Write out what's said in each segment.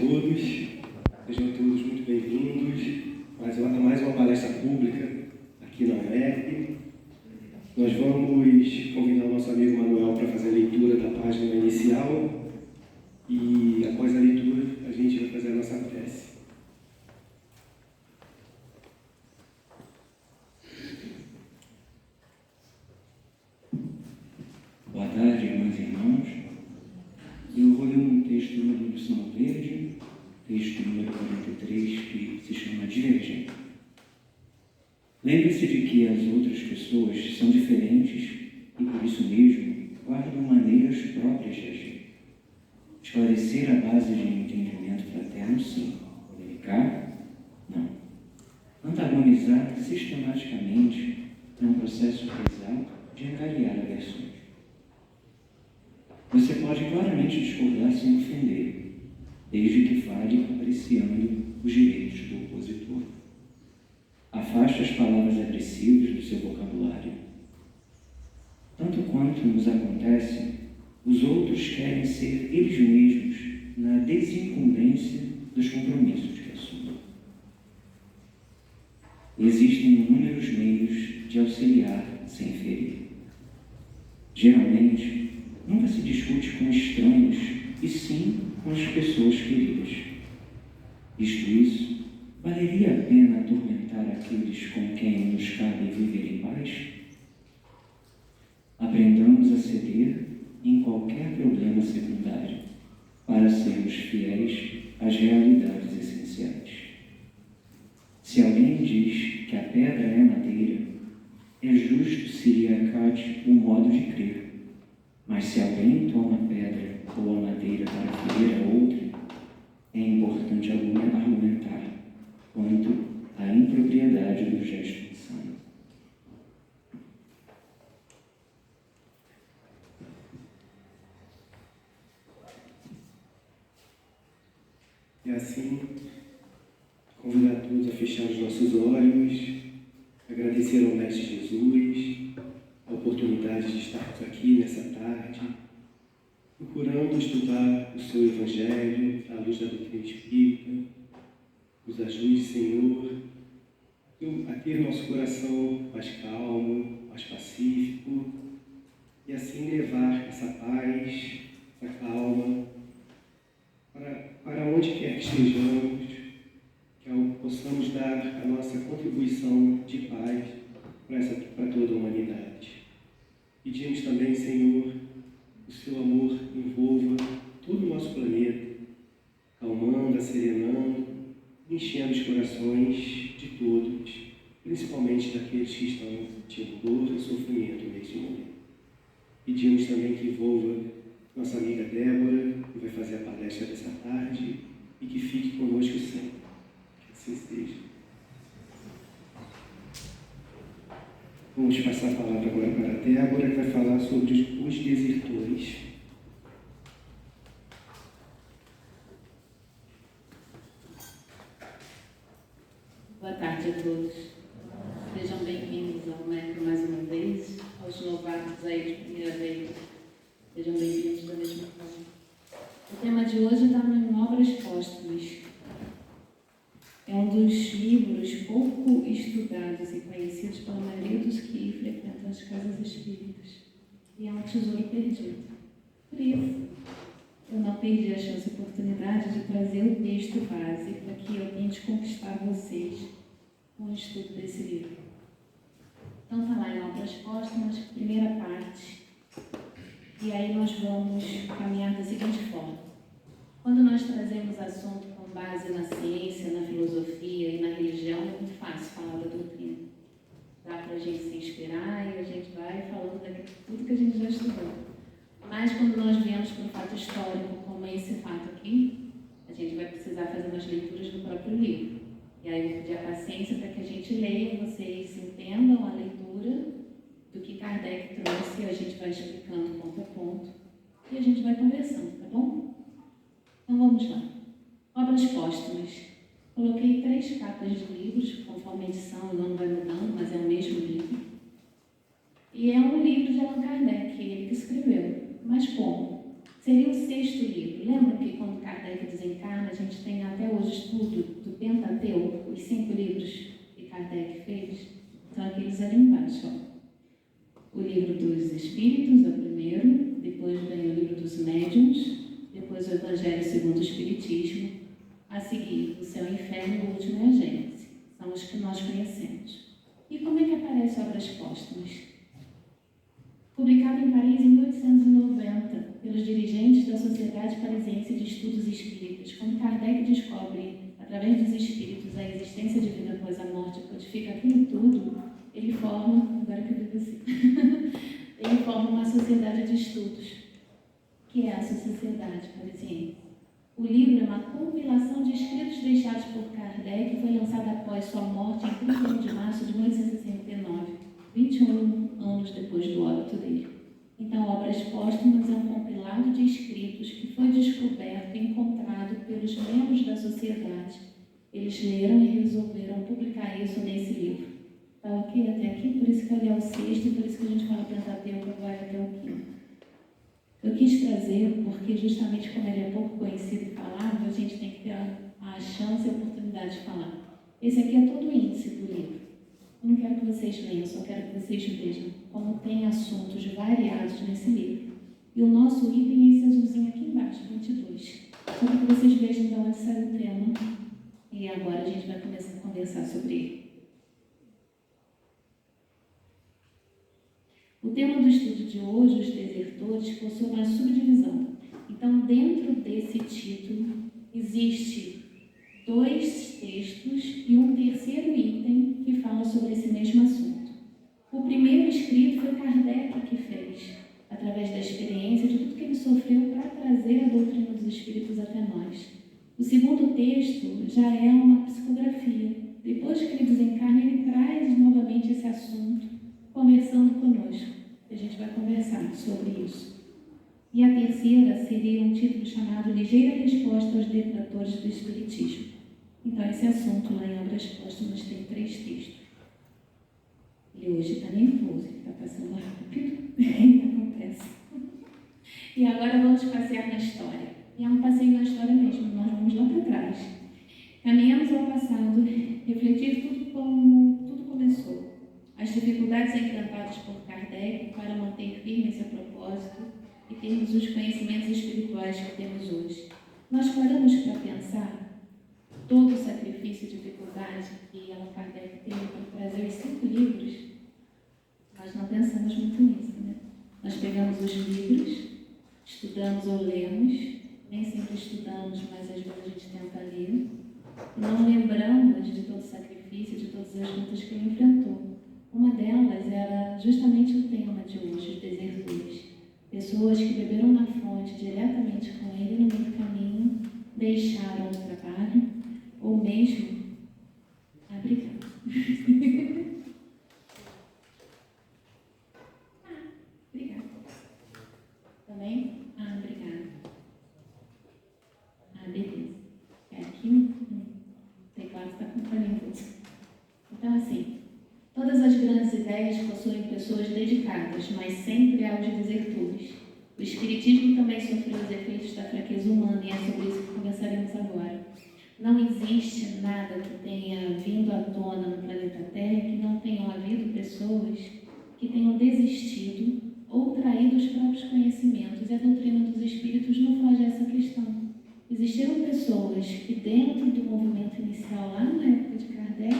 todos, sejam todos muito bem-vindos a mais uma palestra pública aqui na UERP. Nós vamos convidar o nosso amigo Manuel para fazer a leitura da página inicial e, após a leitura, a gente vai fazer a nossa prece. Boa tarde, irmãs e irmãos. Eu vou ler um texto do livro São Verde, texto número 43, que se chama Divergente. Lembre-se de que as outras pessoas são diferentes e, por isso mesmo, guardam maneiras próprias de agir. Esclarecer a base de entendimento fraterno, sim. Comunicar, não. Antagonizar sistematicamente é um processo exato de angariar aversões. Você pode claramente discordar sem ofender, desde que fale apreciando os direitos do opositor. Afaste as palavras agressivas do seu vocabulário. Tanto quanto nos acontece, os outros querem ser eles mesmos na desincumbência dos compromissos que assumem. Existem inúmeros meios de auxiliar sem ferir. Geralmente, nunca se discute com estranhos, e sim com as pessoas queridas. Visto isso, valeria a pena atormentar aqueles com quem nos cabe viver em paz? Aprendamos a ceder em qualquer problema secundário, para sermos fiéis às realidades essenciais. Se alguém diz que a pedra é madeira, é justo se lhe acate o modo de crer. Mas se alguém toma a pedra ou a madeira para ferir a outra, é importante argumentar quanto à impropriedade do gesto insano. E assim, convidar todos a fechar os nossos olhos, agradecer ao Mestre Jesus a oportunidade de estarmos aqui nessa tarde, procurando estudar o seu Evangelho à luz da doutrina espírita. Nos ajude, Senhor, a ter nosso coração mais calmo, mais pacífico, e assim levar essa paz, essa calma, para onde quer que estejamos, que possamos dar a nossa contribuição de paz para toda a humanidade. Pedimos também, Senhor, o seu amor envolva todo o nosso planeta, calmando, serenando, enchendo os corações de todos, principalmente daqueles que estão sentindo dor e sofrimento neste momento. Pedimos também que envolva nossa amiga Débora, que vai fazer a palestra dessa tarde, e que fique conosco sempre. Que assim seja. Vamos passar a palavra agora para a Débora, que vai falar sobre os desertores. Boa tarde a todos. Sejam bem-vindos ao MEC mais uma vez. Aos novatos aí de primeira vez, sejam bem-vindos da mesma forma. O tema de hoje está em Obras Póstumas. É um dos livros pouco estudados e conhecidos pela maioria dos que frequentam as casas espíritas. E é um tesouro perdido. Por isso, eu não perdi a chance e oportunidade de trazer o texto base para que eu tente conquistar vocês com o estudo desse livro. Então, está lá em Obras Póstumas, primeira parte. E aí nós vamos caminhar da seguinte forma. Quando nós trazemos assunto com base na ciência, na filosofia e na religião, é muito fácil falar da doutrina. Dá para a gente se inspirar e a gente vai falando de tudo que a gente já estudou. Mas quando nós viemos para um fato histórico, como é esse fato aqui, a gente vai precisar fazer umas leituras do próprio livro. E aí eu vou pedir a paciência para que a gente leia, vocês entendam a leitura do que Kardec trouxe, a gente vai explicando ponto a ponto e a gente vai conversando, tá bom? Então vamos lá. Obras póstumas. Coloquei 3 capas de livros, conforme a edição, o nome vai mudando, mas é o mesmo livro. E é um livro de Allan Kardec, ele que escreveu. Mas como? Seria o sexto livro. Lembra que quando Kardec desencarna, a gente tem até hoje estudo do Pentateuco, os 5 livros que Kardec fez? São aqueles ali embaixo. Ó. O livro dos Espíritos é o primeiro, depois vem o livro dos Médiuns, depois o Evangelho segundo o Espiritismo, a seguir o Céu e o Inferno e o último é a Gênese. São os que nós conhecemos. E como é que aparece Obras Póstumas? Publicado em Paris em 1890, pelos dirigentes da Sociedade Parisiense de Estudos Espíritas. Quando Kardec descobre, através dos espíritos, a existência de vida após a morte, codifica aquilo tudo, ele forma, agora que eu digo assim, ele forma uma sociedade de estudos, que é a Sociedade Parisiense. O livro é uma compilação de escritos deixados por Kardec e foi lançado após sua morte em 31 de março de 1869, 21 anos depois do óbito dele. Então, Obras Póstumas é um compilado de escritos que foi descoberto e encontrado pelos membros da sociedade. Eles leram e resolveram publicar isso nesse livro. Está ok até aqui? Por isso que ele é o sexto e por isso que a gente fala Pentateuco vai até o quinto. Eu quis trazer porque justamente como ele é pouco conhecido e falado, a gente tem que ter a chance e a oportunidade de falar. Esse aqui é todo o índice do livro. Eu não quero que vocês leiam, só quero que vocês vejam como tem assuntos variados nesse livro. E o nosso item é esse azulzinho aqui embaixo, 22. Só para que vocês vejam de onde saiu o tema. E agora a gente vai começar a conversar sobre ele. O tema do estudo de hoje, os desertores, possui uma subdivisão. Então, dentro desse título, existe 2 textos e um terceiro item que fala sobre esse mesmo assunto. O primeiro escrito foi Kardec que fez, através da experiência de tudo que ele sofreu para trazer a doutrina dos espíritos até nós. O segundo texto já é uma psicografia. Depois que ele desencarna, ele traz novamente esse assunto, conversando conosco. A gente vai conversar sobre isso. E a terceira seria um título chamado Ligeira Resposta aos Detratores do Espiritismo. Então, esse assunto lá em Obras Póstumas tem 3 textos. E hoje está nervoso, está passando rápido. Acontece. E agora vamos passear na história. E é um passeio na história mesmo, nós vamos lá para trás. Caminhamos ao passado, refletir tudo como tudo começou. As dificuldades enfrentadas por Kardec para manter firme esse propósito e termos os conhecimentos espirituais que temos hoje. Nós paramos para pensar todo o sacrifício e dificuldade que Allan Kardec teve para trazer os 5 livros. Nós não pensamos muito nisso, né? Nós pegamos os livros, estudamos ou lemos, nem sempre estudamos, mas às vezes a gente tenta ler, não lembramos de todo o sacrifício, de todas as lutas que ele enfrentou. Uma delas era justamente o tema de hoje, os desertores. Pessoas que beberam na fonte diretamente com ele no meio do caminho, deixaram o trabalho, ou mesmo obrigada. Obrigada. Também? Obrigada. Beleza. É aqui? O teclado está com palhinho. Então, assim, todas as grandes ideias possuem pessoas dedicadas, mas sempre há os desertores. O Espiritismo também sofreu os efeitos da fraqueza humana e é sobre isso que conversaremos agora. Não existe nada que tenha vindo à tona no planeta Terra que não tenham havido pessoas que tenham desistido ou traído os próprios conhecimentos. E a doutrina dos Espíritos não foge a essa questão. Existiram pessoas que dentro do movimento inicial, lá na época de Kardec,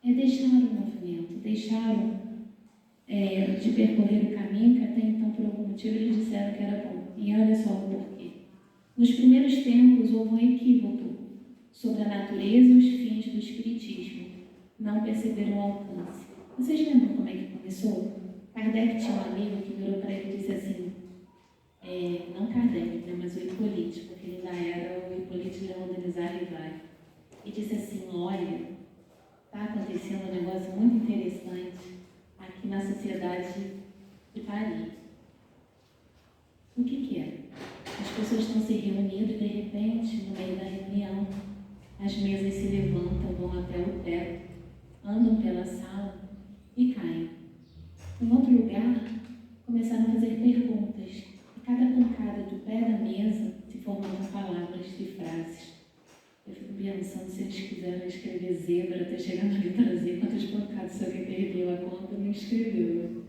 deixaram o movimento, deixaram de percorrer o caminho que até então, por algum motivo, eles disseram que era bom. E olha só o porquê. Nos primeiros tempos, houve um equívoco sobre a natureza e os fins do Espiritismo. Não perceberam o alcance. Vocês lembram como é que começou? Kardec tinha um amigo que virou para ele e disse assim, não Kardec, né, mas o Hipólite, porque ele ainda era o Hipólite Leão Denis Rivai. E disse assim, olha, está acontecendo um negócio muito interessante aqui na sociedade de Paris. O que é? As pessoas estão se reunindo e, de repente, no meio da reunião, as mesas se levantam, vão até o teto, andam pela sala e caem. Em outro lugar, começaram a fazer perguntas. E cada mesa se formavam palavras e frases. Eu fico pensando se eles quiseram escrever zebra até chegar na letra Z, quantas pancadas, se alguém perdeu a conta, não escreveu.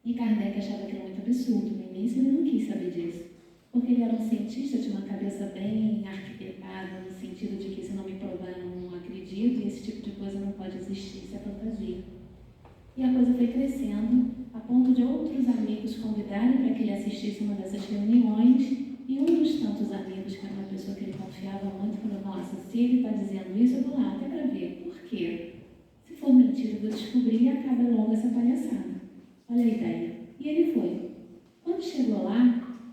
E Kardec achava aquilo muito absurdo. No início ele não quis saber disso, porque ele era um cientista, tinha uma cabeça bem arquitetada, no sentido de que se não me provar eu não acredito, e esse tipo de coisa não pode existir, isso é fantasia. E a coisa foi crescendo, a ponto de outros amigos convidarem para que ele assistisse uma dessas reuniões, e um dos tantos amigos, que era uma pessoa que ele confiava muito, falou: nossa, se ele está dizendo isso, eu vou lá até para ver. Por quê? Se for mentira, eu vou descobrir e acaba logo essa palhaçada. Olha a ideia. E ele foi. Quando chegou lá,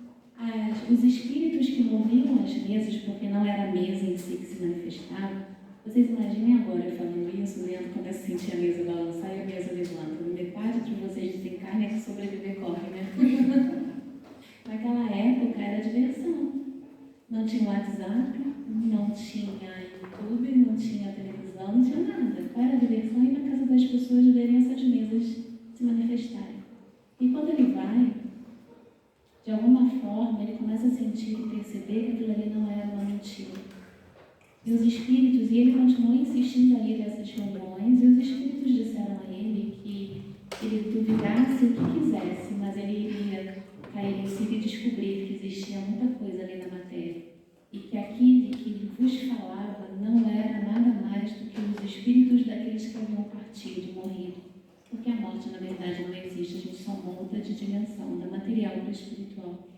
os espíritos que moviam as mesas, porque não era a mesa em si que se manifestava, vocês imaginem agora eu falando isso, vendo como é que sentir a mesa balançar e a mesa levanta. Metade de vocês desencarna é que sobreviver corre, né? Naquela época era diversão. Não tinha WhatsApp, não tinha YouTube, não tinha televisão, não tinha nada. Era diversão ir na casa das pessoas verem essas mesas se manifestarem. E quando ele vai, de alguma forma, ele começa a sentir e perceber que aquilo ali não era uma mentira. E os espíritos, e ele continuou insistindo a ir nessas reuniões, e os espíritos disseram a ele que ele duvidasse o que quisesse, mas ele iria cair em si e descobrir que existia muita coisa ali na matéria. E que aquilo que vos falava não era nada mais do que os espíritos daqueles que haviam partido, morrido. Porque a morte, na verdade, não existe, a gente só muda de dimensão, da material para o espiritual.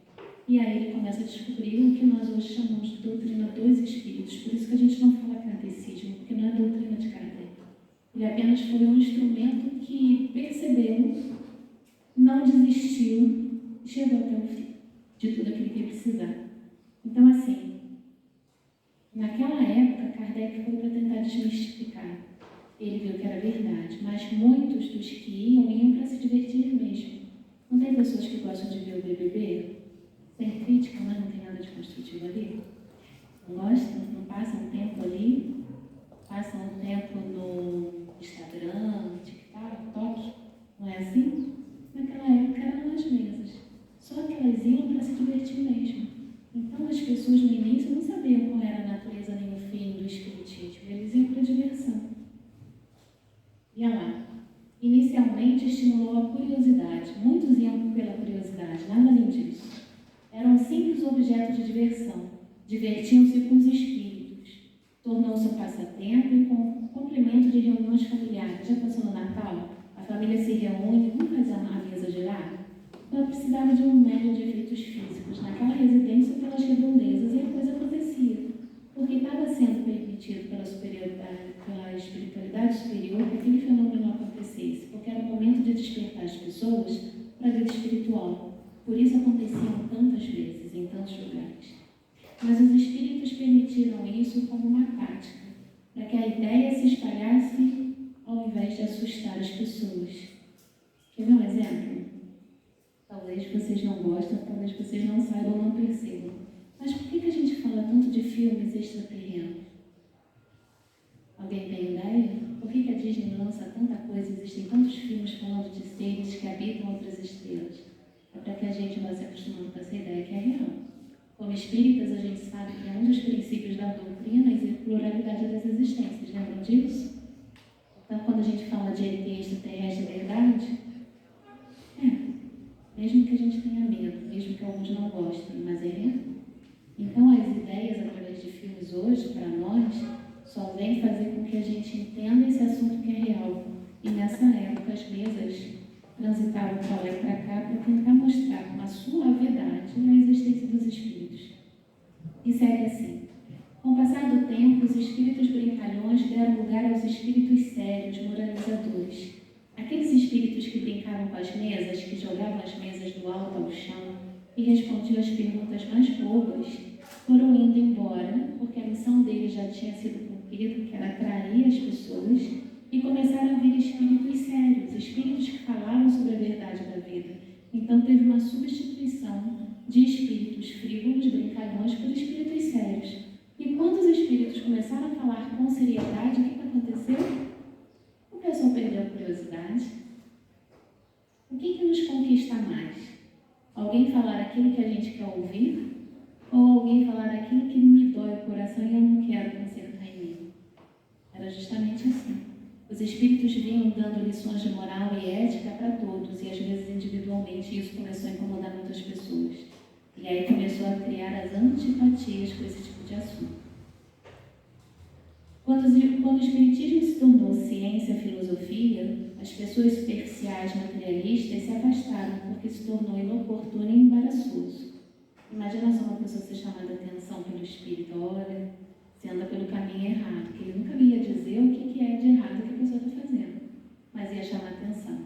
E aí ele começa a descobrir o que nós hoje chamamos de doutrina dos espíritos. Por isso que a gente não fala kardecismo, porque não é doutrina de Kardec. Ele apenas foi um instrumento que percebeu, não desistiu e chegou até o fim de tudo aquilo que ele precisava. Então, assim, naquela época, Kardec foi para tentar desmistificar. Ele viu que era verdade, mas muitos dos que iam para se divertir mesmo. Não tem pessoas que gostam de ver o BBB? Sem crítica, mas não tem nada de construtivo ali? Não gostam? Não passam um tempo ali? Passam um tempo no Instagram, no TikTok? Não é assim? Naquela época eram nas mesas. Só que elas iam para se divertir mesmo. Então as pessoas no início não sabiam qual era a natureza nem o fim do espiritismo. Eles iam para diversão. E lá, inicialmente estimulou a curiosidade. Muitos iam pela curiosidade, nada além disso. Eram simples objetos de diversão. Divertiam-se com os espíritos. Tornou-se um passatempo e com complemento de reuniões familiares. Já passou no Natal? A família se reúne, vamos fazer a mesa girar? Ela precisava de um médium de efeitos físicos naquela residência pelas redondezas, e a coisa acontecia. Porque estava sendo permitido pela espiritualidade superior que aquele fenômeno não acontecesse, porque era o momento de despertar as pessoas para a vida espiritual. Por isso aconteciam tantas vezes, em tantos lugares. Mas os espíritos permitiram isso como uma tática, para que a ideia se espalhasse ao invés de assustar as pessoas. Quer ver um exemplo? Talvez vocês não gostem, talvez vocês não saibam ou não percebam. Mas por que a gente fala tanto de filmes extraterrenos? Alguém tem ideia? Por que a Disney lança tanta coisa? Existem tantos filmes falando de seres que habitam outras estrelas. É para que a gente vá se acostumando com essa ideia que é real. Como espíritas, a gente sabe que é um dos princípios da doutrina a pluralidade das existências. Lembram disso? Então, quando a gente fala de ET extraterrestre, é verdade? Mesmo que a gente tenha medo, mesmo que alguns não gostem, mas é real. Então, as ideias, através de filmes hoje, para nós, só vêm fazer com que a gente entenda esse assunto que é real. E nessa época, as mesas transitavam para lá e para cá para tentar mostrar com a suavidade a existência dos espíritos. E segue assim. Com o passar do tempo, os espíritos brincalhões deram lugar aos espíritos sérios, moralizadores. Aqueles espíritos que brincavam com as mesas, que jogavam as mesas do alto ao chão e respondiam às perguntas mais bobas, foram indo embora, porque a missão deles já tinha sido cumprida, que era atrair as pessoas, e começaram a vir espíritos sérios, espíritos que falavam sobre a verdade da vida. Então teve uma substituição de espíritos frívolos, brincalhões, por espíritos sérios. E quando os espíritos começaram a falar com seriedade, o que aconteceu? O pessoal perdeu a curiosidade. O que nos conquista mais? Alguém falar aquilo que a gente quer ouvir, ou alguém falar aquilo que me dói o coração e eu não quero consertar em mim. Era justamente assim. Os espíritos vinham dando lições de moral e ética para todos, e às vezes individualmente, e isso começou a incomodar muitas pessoas. E aí começou a criar as antipatias com esse tipo de assunto. Quando o Espiritismo se tornou ciência, filosofia, as pessoas superficiais, materialistas se afastaram porque se tornou inoportuno e embaraçoso. Imagina só uma pessoa ser chamada a atenção pelo Espírito: olha, você anda pelo caminho errado, que ele nunca ia dizer o que é de errado que a pessoa está fazendo, mas ia chamar a atenção.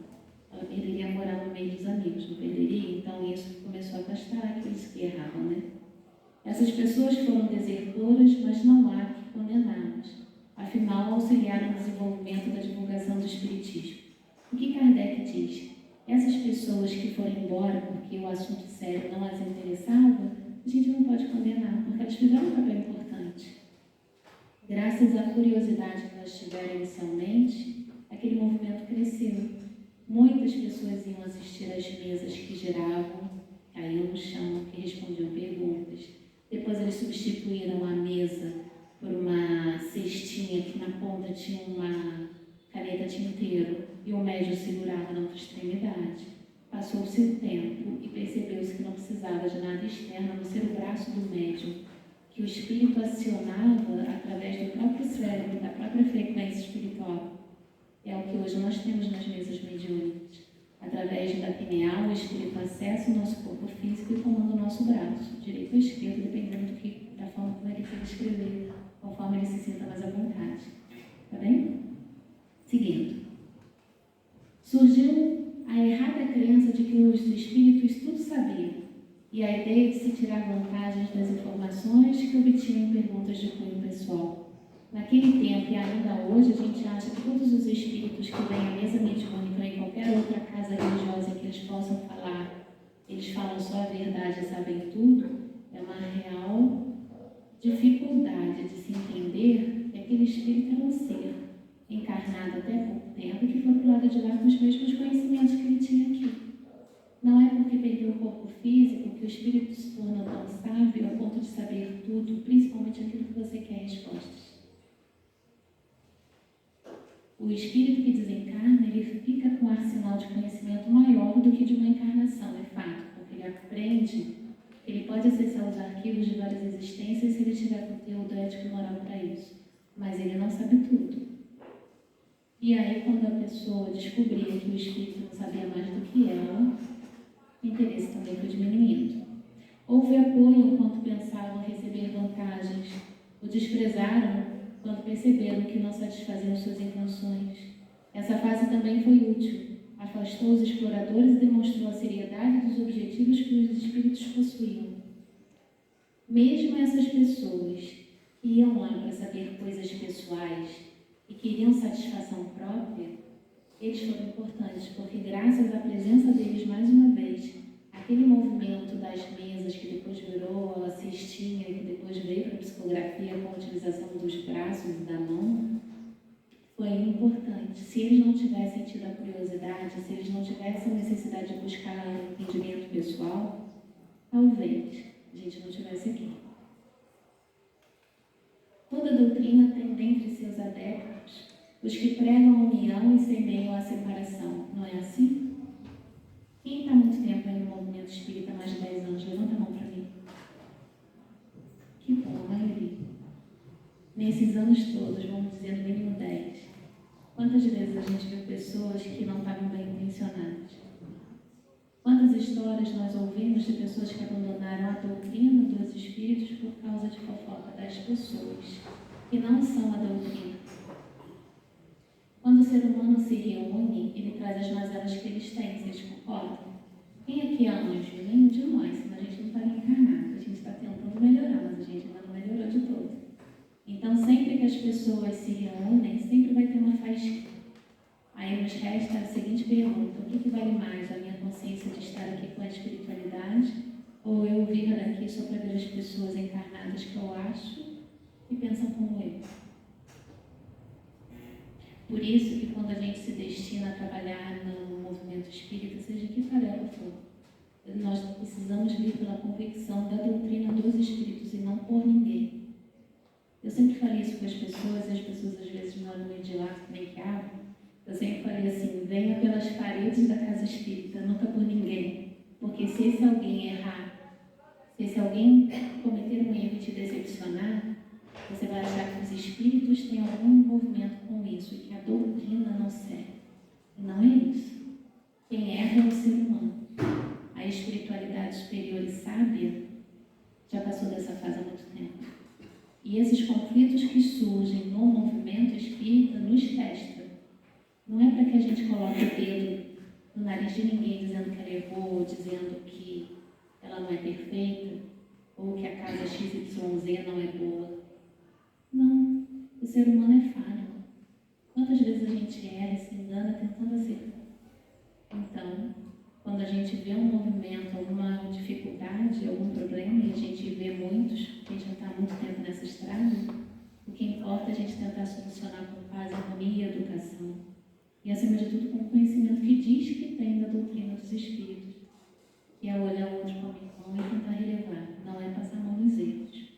Ela perderia a moral no meio dos amigos, não perderia? Então isso começou a afastar aqueles que erravam, né? Essas pessoas foram desertoras, mas não há que condená-las. Afinal, auxiliaram no desenvolvimento da divulgação do Espiritismo. O que Kardec diz? Essas pessoas que foram embora porque o assunto sério não as interessava, a gente não pode condenar, porque elas fizeram um papel importante. Graças à curiosidade que elas tiveram inicialmente, aquele movimento cresceu. Muitas pessoas iam assistir às mesas que giravam, caíam no chão, que respondiam perguntas. Depois eles substituíram a mesa por uma cestinha que na ponta tinha uma caneta tinteiro e o médium segurava na outra extremidade. Passou-se o tempo e percebeu-se que não precisava de nada externo a não ser o braço do médium, que o espírito acionava através do próprio cérebro, da própria frequência espiritual. É o que hoje nós temos nas mesas mediúnicas. Através da pineal, o espírito acessa o nosso corpo físico e comanda o nosso braço, direito ou esquerdo, dependendo da forma como ele quer escrever, conforme ele se sinta mais à vontade. Tá bem? Seguindo. Surgiu a errada crença de que os espíritos tudo sabiam, e a ideia de se tirar vantagens das informações que obtinham em perguntas de cunho pessoal. Naquele tempo e ainda hoje, a gente acha que todos os espíritos que vêm à mesa mediúnica ou em qualquer outra casa religiosa em que eles possam falar, eles falam só a verdade e sabem tudo. É uma real dificuldade de se entender que aquele espírito é um ser encarnado até há pouco tempo que foi para o lado de lá com os mesmos conhecimentos que ele tinha aqui. Não é porque perdeu o corpo físico que o espírito se torna tão sábio ao ponto de saber tudo, principalmente aquilo que você quer respostas. O espírito que desencarna, ele fica com um arsenal de conhecimento maior do que de uma encarnação, é fato, porque ele aprende, ele pode acessar os arquivos de várias existências se ele tiver conteúdo ético e moral para isso, mas ele não sabe tudo. E aí, quando a pessoa descobria que o espírito não sabia mais do que ela, o interesse também foi diminuindo. Houve apoio enquanto pensavam receber vantagens, o desprezaram quando perceberam que não satisfaziam suas intenções. Essa fase também foi útil. Afastou os exploradores e demonstrou a seriedade dos objetivos que os espíritos possuíam. Mesmo essas pessoas que iam lá para saber coisas pessoais e queriam satisfação própria, eles foram importantes, porque graças à presença deles, mais uma vez, aquele movimento das mesas que depois virou a cestinha e que depois veio para a psicografia com a utilização dos braços e da mão, foi importante. Se eles não tivessem tido a curiosidade, se eles não tivessem a necessidade de buscar entendimento pessoal, talvez a gente não estivesse aqui. Toda doutrina tem dentre seus adeptos os que pregam a união e semeiam a separação. Não é assim? Quem está há muito tempo aí no movimento espírita, mais de 10 anos, levanta a mão para mim. Que bom, a maioria. Nesses anos todos, vamos dizer no mínimo 10. Quantas vezes a gente viu pessoas que não estavam bem intencionadas? Quantas histórias nós ouvimos de pessoas que abandonaram a doutrina dos espíritos por causa de fofoca das pessoas, que não são a doutrina? Quando o ser humano se reúne, ele traz as mazelas que eles têm, vocês concordam? Quem aqui é anjo? Nenhum de nós, senão a gente não está reencarnado. A gente está tentando melhorar, mas a gente ainda não melhorou de todo. Então, sempre que as pessoas se reúnem, sempre vai ter uma faísca. Aí nos resta a seguinte pergunta: o que vale mais, a minha consciência de estar aqui com a espiritualidade, ou eu vir daqui só para ver as pessoas encarnadas que eu acho e pensam como eu? Por isso que quando a gente se destina a trabalhar no movimento espírita, seja que tarefa for, Nós precisamos vir pela convicção da doutrina dos Espíritos e não por ninguém. Eu sempre falei isso com as pessoas, e as pessoas às vezes mandam me de lá, nem que abro. Eu sempre falei assim, venha pelas paredes da casa espírita, nunca por ninguém. Porque se esse alguém errar, se esse alguém cometer um erro e te decepcionar, você vai achar que os espíritos têm algum envolvimento com isso e que a doutrina não serve. E não é isso. Quem erra é o ser humano. A espiritualidade superior e sábia já passou dessa fase há muito tempo. E esses conflitos que surgem no movimento espírita nos testam. Não é para que a gente coloque o dedo no nariz de ninguém dizendo que ela errou, dizendo que ela não é perfeita, ou que a casa XYZ não é boa. Não, o ser humano é falho. Quantas vezes a gente erra e se engana tentando acertar? Então, quando a gente vê um movimento, alguma dificuldade, algum problema, e a gente vê muitos, porque já está há muito tempo nessa estrada, o que importa é a gente tentar solucionar com paz, harmonia e educação. E, acima de tudo, com o conhecimento que diz que tem da doutrina dos Espíritos, que é olhar o outro como irmão e tentar relevar. Não é passar a mão nos erros,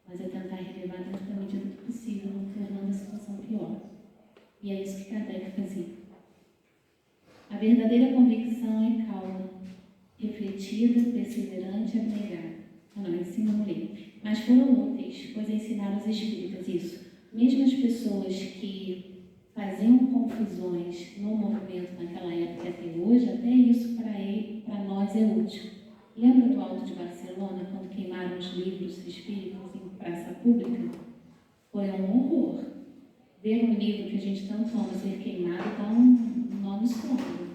mas é tentar relevar dentro da medida do possível, não tornando a situação pior. E é isso que Kardec fazia. A verdadeira convicção é calma, refletida, perseverante e abnegada. Não ensinam a ler. Mas foram úteis, pois ensinaram os espíritas isso. Mesmo as pessoas que faziam confusões no movimento naquela época até hoje, até isso para nós é útil. Lembra do Alto de Barcelona, quando queimaram os livros espíritas em praça pública? Foi um horror. Ver um livro que a gente tanto ama ser queimado dá um nó no estômago.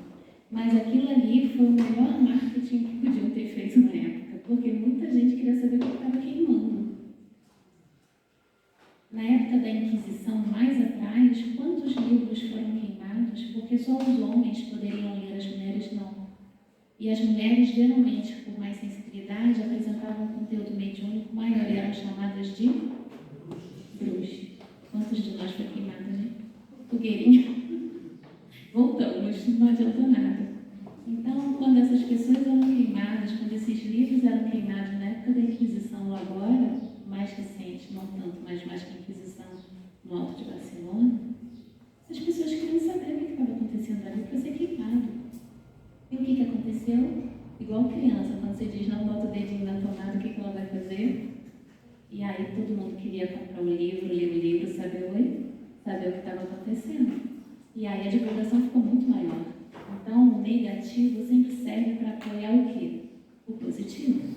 Mas aquilo ali foi o melhor marketing que podiam ter feito na época, porque muita gente queria saber o que estava queimando. Na época da Inquisição, mais atrás, quantos livros foram queimados? Porque só os homens poderiam ler, as mulheres não. E as mulheres, geralmente, por mais sensibilidade, apresentavam um conteúdo mediúnico maior e eram chamadas de bruxas. Quantos de nós foi queimado, né? Fogueirinha. Voltamos, não adiantou nada. Então, quando essas pessoas eram queimadas, quando esses livros eram queimados na época da Inquisição, ou agora, mais recente, não tanto, mas mais que a Inquisição no Alto de Barcelona, as pessoas queriam saber o que estava acontecendo ali para ser queimado. E o que aconteceu? Igual criança, quando você diz não bota o dedinho na tomada, o que ela vai fazer? E aí todo mundo queria comprar um livro, ler o livro, saber o que estava acontecendo. E aí a divulgação ficou muito maior. Então o negativo sempre serve para apoiar o quê? O positivo.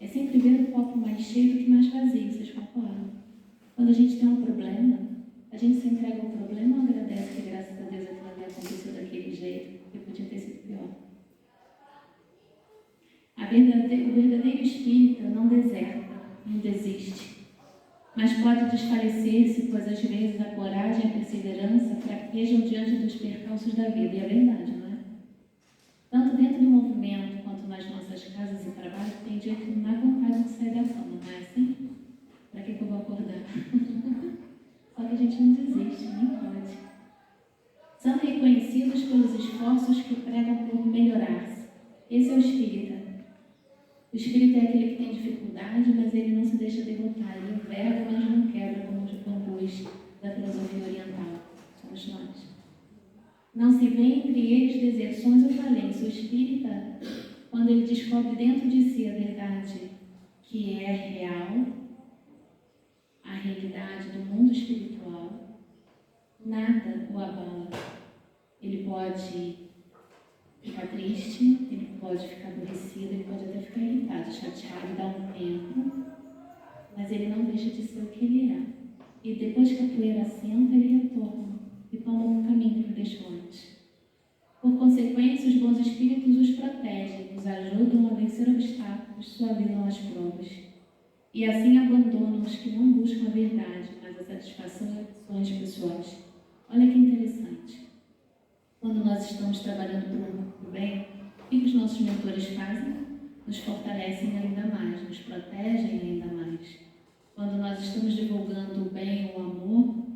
É sempre ver o copo mais cheio do que mais vazio, vocês concordam? Quando a gente tem um problema, a gente se entrega ao problema ou agradece que graças a Deus aquilo ali aconteceu daquele jeito, que podia ter sido pior. O verdadeiro espírita não deserta, não desiste, mas pode desfalecer-se, pois às vezes a coragem e a perseverança fraquejam diante dos percalços da vida. E é verdade, não é? Tanto dentro do movimento quanto nas nossas casas e trabalhos, tem dia que não dá vontade de sair da cama, não é assim? Para que eu vou acordar? Só que a gente não desiste, nem pode. São reconhecidos pelos esforços que pregam por melhorar-se. Esse é o espírita. O espírita é aquele que tem dificuldade, mas ele não se deixa derrotar. Ele enverga, mas não quebra, como os bambus da filosofia oriental. Somos nós. Não se vê entre eles deserções ou falências. O espírita, quando ele descobre dentro de si a verdade que é real, a realidade do mundo espiritual, nada o abala. Ele pode ficar triste, ele pode ficar aborrecido, ele pode até ficar irritado, chateado, dar um tempo, mas ele não deixa de ser o que ele é. E depois que a poeira assenta, ele retorna e toma o caminho que ele deixou antes. Por consequência, os bons espíritos os protegem, os ajudam a vencer obstáculos, suavizam as provas. E assim abandonam os que não buscam a verdade, mas a satisfação e opções pessoais. Olha que interessante. Quando nós estamos trabalhando para o bem, o que os nossos mentores fazem? Nos fortalecem ainda mais, nos protegem ainda mais. Quando nós estamos divulgando o bem, o amor,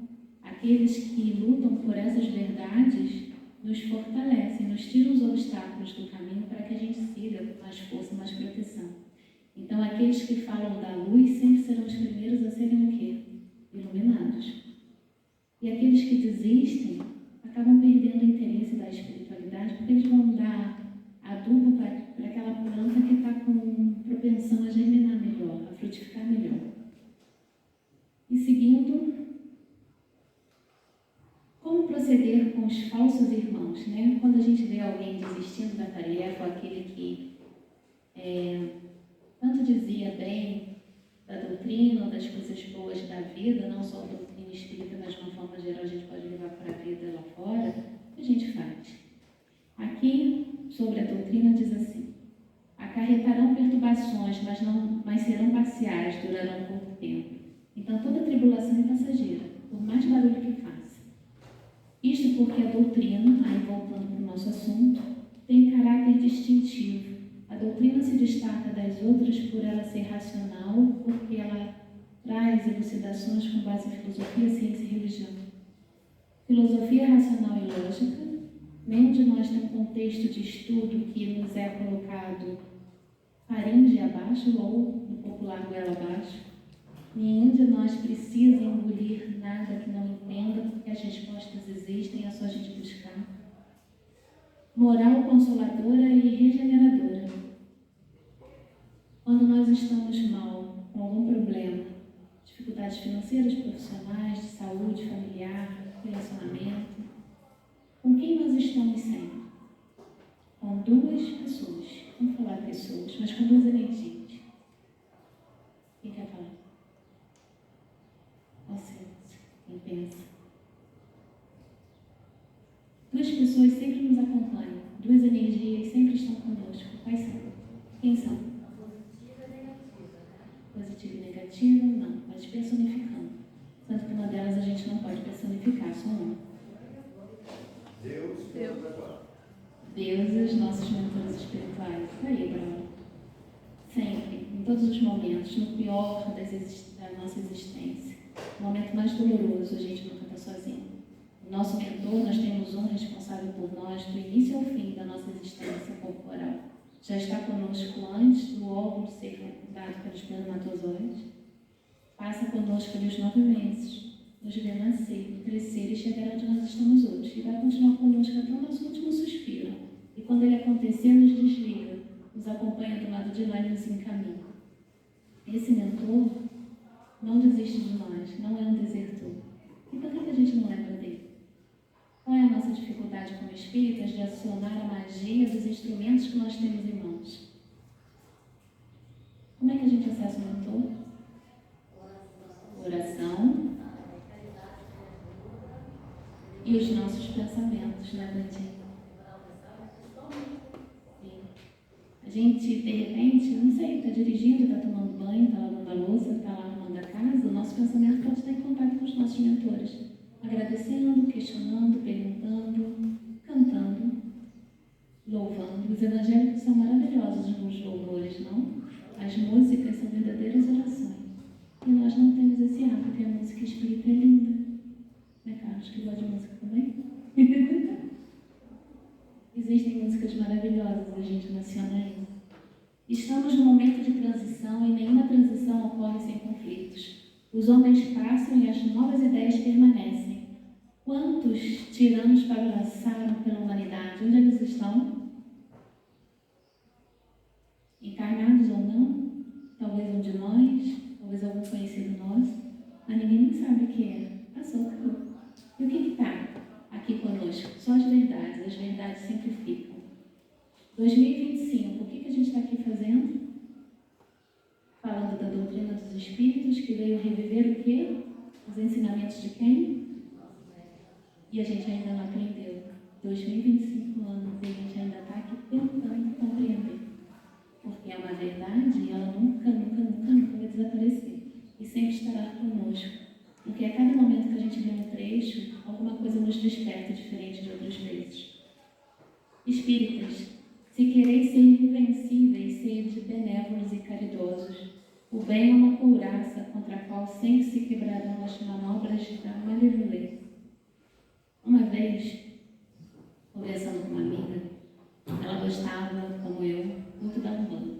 aqueles que lutam por essas verdades nos fortalecem, nos tira os obstáculos do caminho para que a gente siga com mais força, mais proteção. Então, aqueles que falam da luz sempre serão os primeiros a serem o quê? Iluminados. E aqueles que desistem acabam perdendo o interesse da espiritualidade porque eles vão dar adubo para aquela planta que está com propensão a germinar melhor, a frutificar melhor. E seguindo, como proceder com os falsos irmãos, né? Quando a gente vê alguém desistindo da tarefa, aquele que tanto dizia bem da doutrina, das coisas boas da vida, não só a doutrina espírita, mas de uma forma geral a gente pode levar para a vida lá fora, o que a gente faz? Aqui, sobre a doutrina, diz assim: acarretarão perturbações, mas serão parciais, durarão pouco tempo. Então, toda tribulação é passageira, por mais barulho que faça. Isto porque a doutrina, aí voltando para o nosso assunto, tem caráter distintivo. A doutrina se destaca das outras por ela ser racional, porque ela traz elucidações com base em filosofia, ciência e religião. Filosofia racional e lógica. Nenhum de nós tem um contexto de estudo que nos é colocado faringe abaixo ou, no popular, goela abaixo. Nenhum de nós precisa engolir nada que não entenda, porque as respostas existem, é só a gente buscar. Moral consoladora e regeneradora. Quando nós estamos mal, com algum problema, dificuldades financeiras, profissionais, de saúde, familiar, relacionamento, com quem nós estamos sempre? Com duas pessoas. Vamos falar pessoas, mas com duas energias. Quem quer falar? Você, quem pensa? Duas pessoas sempre nos acompanham. Duas energias sempre estão conosco. Quais são? Quem são? Positiva e negativa? Não, mas personificando. Tanto que uma delas a gente não pode personificar, só uma. Deus, os nossos mentores espirituais. Aí, Bruno. Sempre, em todos os momentos, no pior da nossa existência, no momento mais doloroso, a gente nunca está sozinho. O nosso mentor, nós temos um responsável por nós, do início ao fim da nossa existência corporal. Já está conosco antes do óvulo ser fecundado pelos espermatozoides. Passa conosco ali os 9 meses. Nos vê nascer, crescer e chegar onde nós estamos hoje. E vai continuar conosco até o nosso último suspiro. E quando ele acontecer, nos desliga, nos acompanha do lado de lá e nos encaminha. Esse mentor não desiste de nós, não é um desertor. E por que a gente não lembra dele? Qual é a nossa dificuldade como espíritas de acionar a magia dos instrumentos que nós temos em mãos? Como é que a gente acessa o mentor? Oração. E os nossos pensamentos, né, Bandinho? Sim. A gente, de repente, não sei, está dirigindo, está tomando banho, está lavando a louça, está lá arrumando a casa, o nosso pensamento pode estar em contato com os nossos mentores. Agradecendo, questionando, perguntando, cantando, louvando. Os evangélicos são maravilhosos nos louvores, não? As músicas são verdadeiras orações. E nós não temos esse hábito, e a música espírita é linda. Né, Carlos, que gosta de música também? Existem músicas maravilhosas, a gente menciona ainda. Estamos num momento de transição e nenhuma transição ocorre sem conflitos. Os homens passam e as novas ideias permanecem. Quantos tiranos passaram pela humanidade? Onde eles estão? Encarnados ou não? Talvez um de nós, talvez algum conhecido nosso, mas ninguém nem sabe o que é. Passou, acabou. E o que está aqui conosco? Só as verdades sempre ficam. 2025, o que a gente está aqui fazendo? Falando da doutrina dos espíritos, que veio reviver o quê? Os ensinamentos de quem? E a gente ainda não aprendeu. 2025 anos e a gente ainda está aqui tentando compreender. Porque é uma verdade e ela nunca vai desaparecer. E sempre estará conosco. Porque a cada momento que a gente lê um trecho, alguma coisa nos desperta diferente de outras vezes. Espíritas, se quereis ser invencíveis, sede benévolos e caridosos. O bem é uma couraça contra a qual sempre se quebrarão as manobras da malevolência. Uma vez, conversando com uma amiga, gostava, como eu, muito da Umbanda.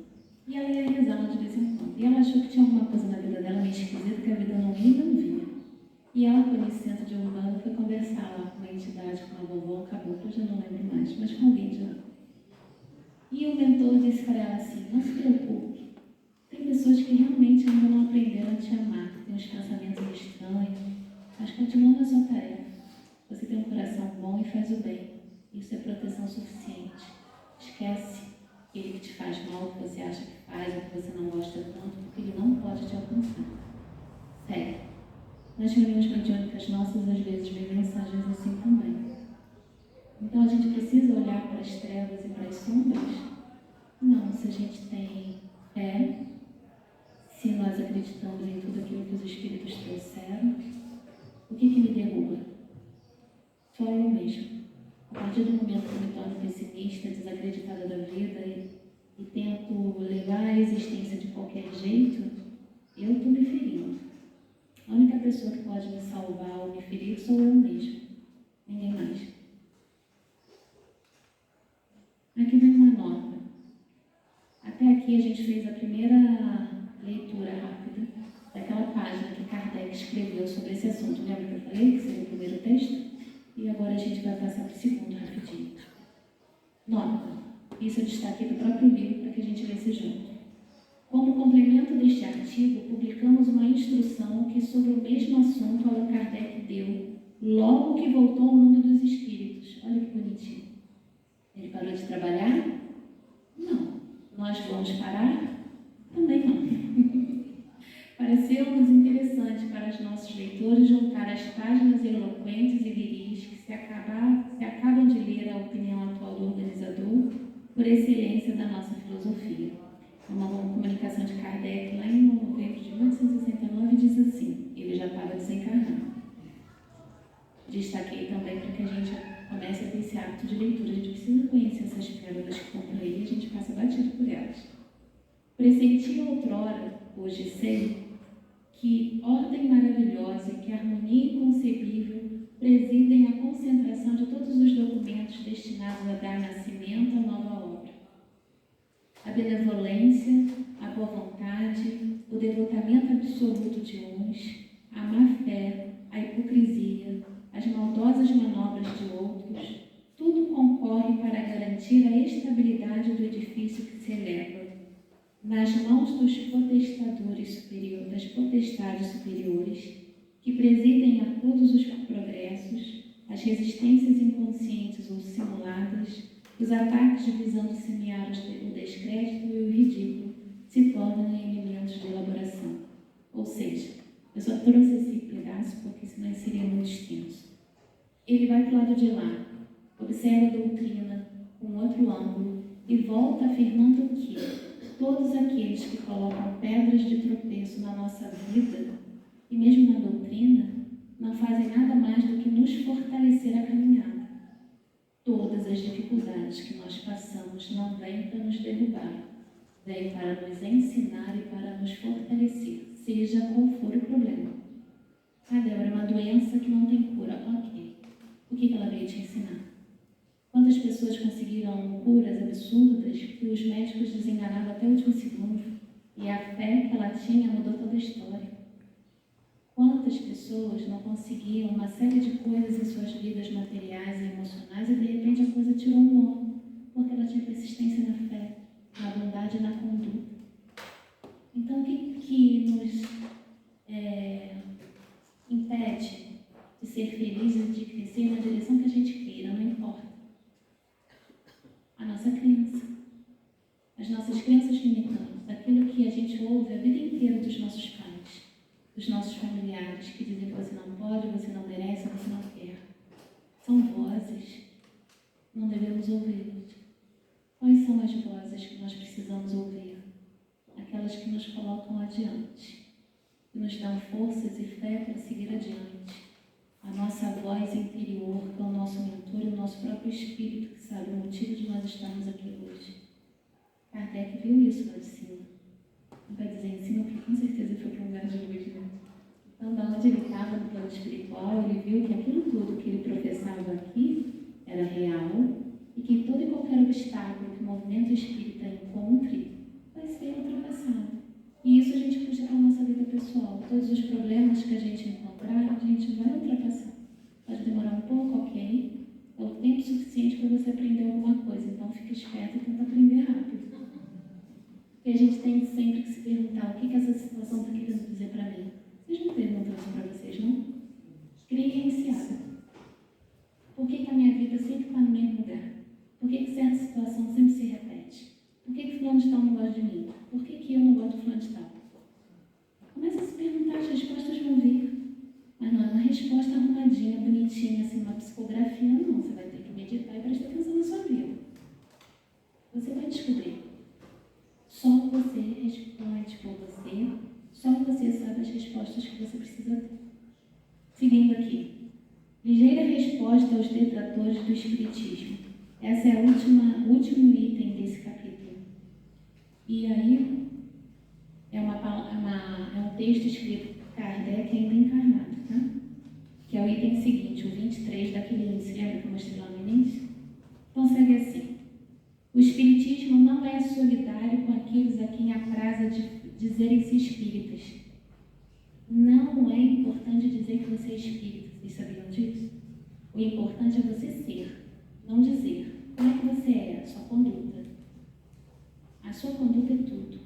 E ela ia rezar lá de vez em quando. E ela achou que tinha alguma coisa na vida dela meio esquisita, que a vida não ia e não vinha. E ela, por esse centro de Umbanda, foi conversar lá com uma entidade, com a vovó, acabou, que eu já não lembro mais, mas com alguém de lá. E o mentor disse para ela assim: não se preocupe, tem pessoas que realmente ainda não aprenderam a te amar, que têm uns pensamentos estranhos, mas continua na sua tarefa. Você tem um coração bom e faz o bem. Isso é proteção suficiente. Esquece aquele que te faz mal, que você acha que faz, ou que você não gosta tanto, porque ele não pode te alcançar. Sério. Nas reuniões mediúnicas nossas, às vezes, vem mensagens assim também. Então a gente precisa olhar para as trevas e para as sombras? Não, se a gente tem fé, se nós acreditamos em tudo aquilo que os Espíritos trouxeram, o que me derruba? Só eu mesmo. A partir do momento que eu me torno pessimista, desacreditada da vida e tento levar a existência de qualquer jeito, eu estou me ferindo. A única pessoa que pode me salvar ou me ferir sou eu mesmo. Ninguém mais. Aqui vem uma nota. Até aqui a gente fez a primeira leitura rápida daquela página que Kardec escreveu sobre esse assunto. Lembra que eu falei que seria o primeiro texto? E agora a gente vai passar para o segundo rapidinho. Nota. Isso eu destaquei do próprio livro para que a gente lesse junto. Como complemento deste artigo, publicamos uma instrução que sobre o mesmo assunto Allan Kardec deu logo que voltou ao mundo dos espíritos. Olha que bonitinho. Ele parou de trabalhar? Não. Nós vamos parar? Também não. Pareceu-nos interessante para os nossos leitores juntar as páginas eloquentes e viris que se acabam de ler a opinião atual do organizador por excelência da nossa filosofia. Uma comunicação de Kardec lá em novembro de 1969 diz assim: ele já estava desencarnado. Destaquei também para que a gente comece a ter esse hábito de leitura. A gente precisa conhecer essas pérolas que estão por aí e a gente passa batido por elas. Pressenti outrora, hoje sei, que ordem maravilhosa e que harmonia inconcebível presidem a concentração de todos os documentos destinados a dar nascimento à nova obra. A benevolência, a boa vontade, o devotamento absoluto de uns, a má-fé, a hipocrisia, as maldosas manobras de outros, tudo concorre para garantir a estabilidade do edifício que se eleva. Nas mãos dos das potestades superiores, que presidem a todos os progressos, as resistências inconscientes ou simuladas, os ataques visando semear o descrédito e o ridículo se tornam em elementos de elaboração. Ou seja, eu só trouxe esse pedaço porque senão seria muito extenso. Ele vai para o lado de lá, observa a doutrina com outro ângulo e volta afirmando que todos aqueles que colocam pedras de tropeço na nossa vida, e mesmo na doutrina, não fazem nada mais do que nos fortalecer a caminhada. Todas as dificuldades que nós passamos não vêm para nos derrubar, vêm para nos ensinar e para nos fortalecer, seja qual for o problema. Ah, Débora, é uma doença que não tem cura. Ok. O que ela veio te ensinar? Quantas pessoas conseguiram curas absurdas que os médicos desenganavam até o último segundo e a fé que ela tinha mudou toda a história? Quantas pessoas não conseguiam uma série de coisas em suas vidas materiais e emocionais e de repente a coisa tirou um nó, porque ela tinha persistência na fé, na bondade e na conduta. Então o que nos impede de ser felizes, de crescer na direção que a gente queira, não importa. A nossa crença, as nossas crenças limitantes, aquilo que a gente ouve a vida inteira dos nossos pais, dos nossos familiares, que dizem que você não pode, você não merece, você não quer. São vozes, não devemos ouvi-las. Quais são as vozes que nós precisamos ouvir? Aquelas que nos colocam adiante, que nos dão forças e fé para seguir adiante. A nossa voz interior, que é o nosso mentor e o nosso próprio espírito, que sabe o motivo de nós estarmos aqui hoje. Kardec viu isso lá de cima. Não vai dizer em cima, porque com certeza ele foi para um lugar de luz, né? Então, da onde ele estava no plano espiritual, ele viu que aquilo tudo que ele professava aqui era real e que todo e qualquer obstáculo que espírita encontre vai ser ultrapassado. E isso a gente puxa para a nossa vida pessoal. Todos os problemas que a gente encontrar, a gente vai ultrapassar. Pode demorar um pouco, ok. É o tempo suficiente para você aprender alguma coisa. Então, fique esperto e tenta aprender rápido. Porque a gente tem sempre que se perguntar o que essa situação está querendo dizer para mim. Vocês não perguntam isso para vocês, não? Criem esse hábito. Por que a minha vida sempre está no mesmo lugar? Por que certa situação sempre se repete? Por que fulano de tal não gosta de mim? Por que eu não gosto do fulano de tal? Começa a se perguntar, as respostas vão vir. Mas não é uma resposta arrumadinha, bonitinha, assim, uma psicografia, não. Você vai ter que meditar e prestar atenção na sua vida. Você vai descobrir. Só você responde por você, só você sabe as respostas que você precisa ter. Seguindo aqui. Ligeira resposta aos detratores do Espiritismo. Essa é o último item desse capítulo. E aí, é um texto escrito por Kardec ainda encarnado, tá? Que é o item seguinte, o 23 daquele índice, lembra que eu mostrei lá no início? Então, segue assim. O Espiritismo não é solidário com aqueles a quem apraz dizerem-se espíritas. Não é importante dizer que você é espírita. Vocês sabiam disso? O importante é você ser, não dizer. Como é que você é? A sua conduta. A sua conduta é tudo.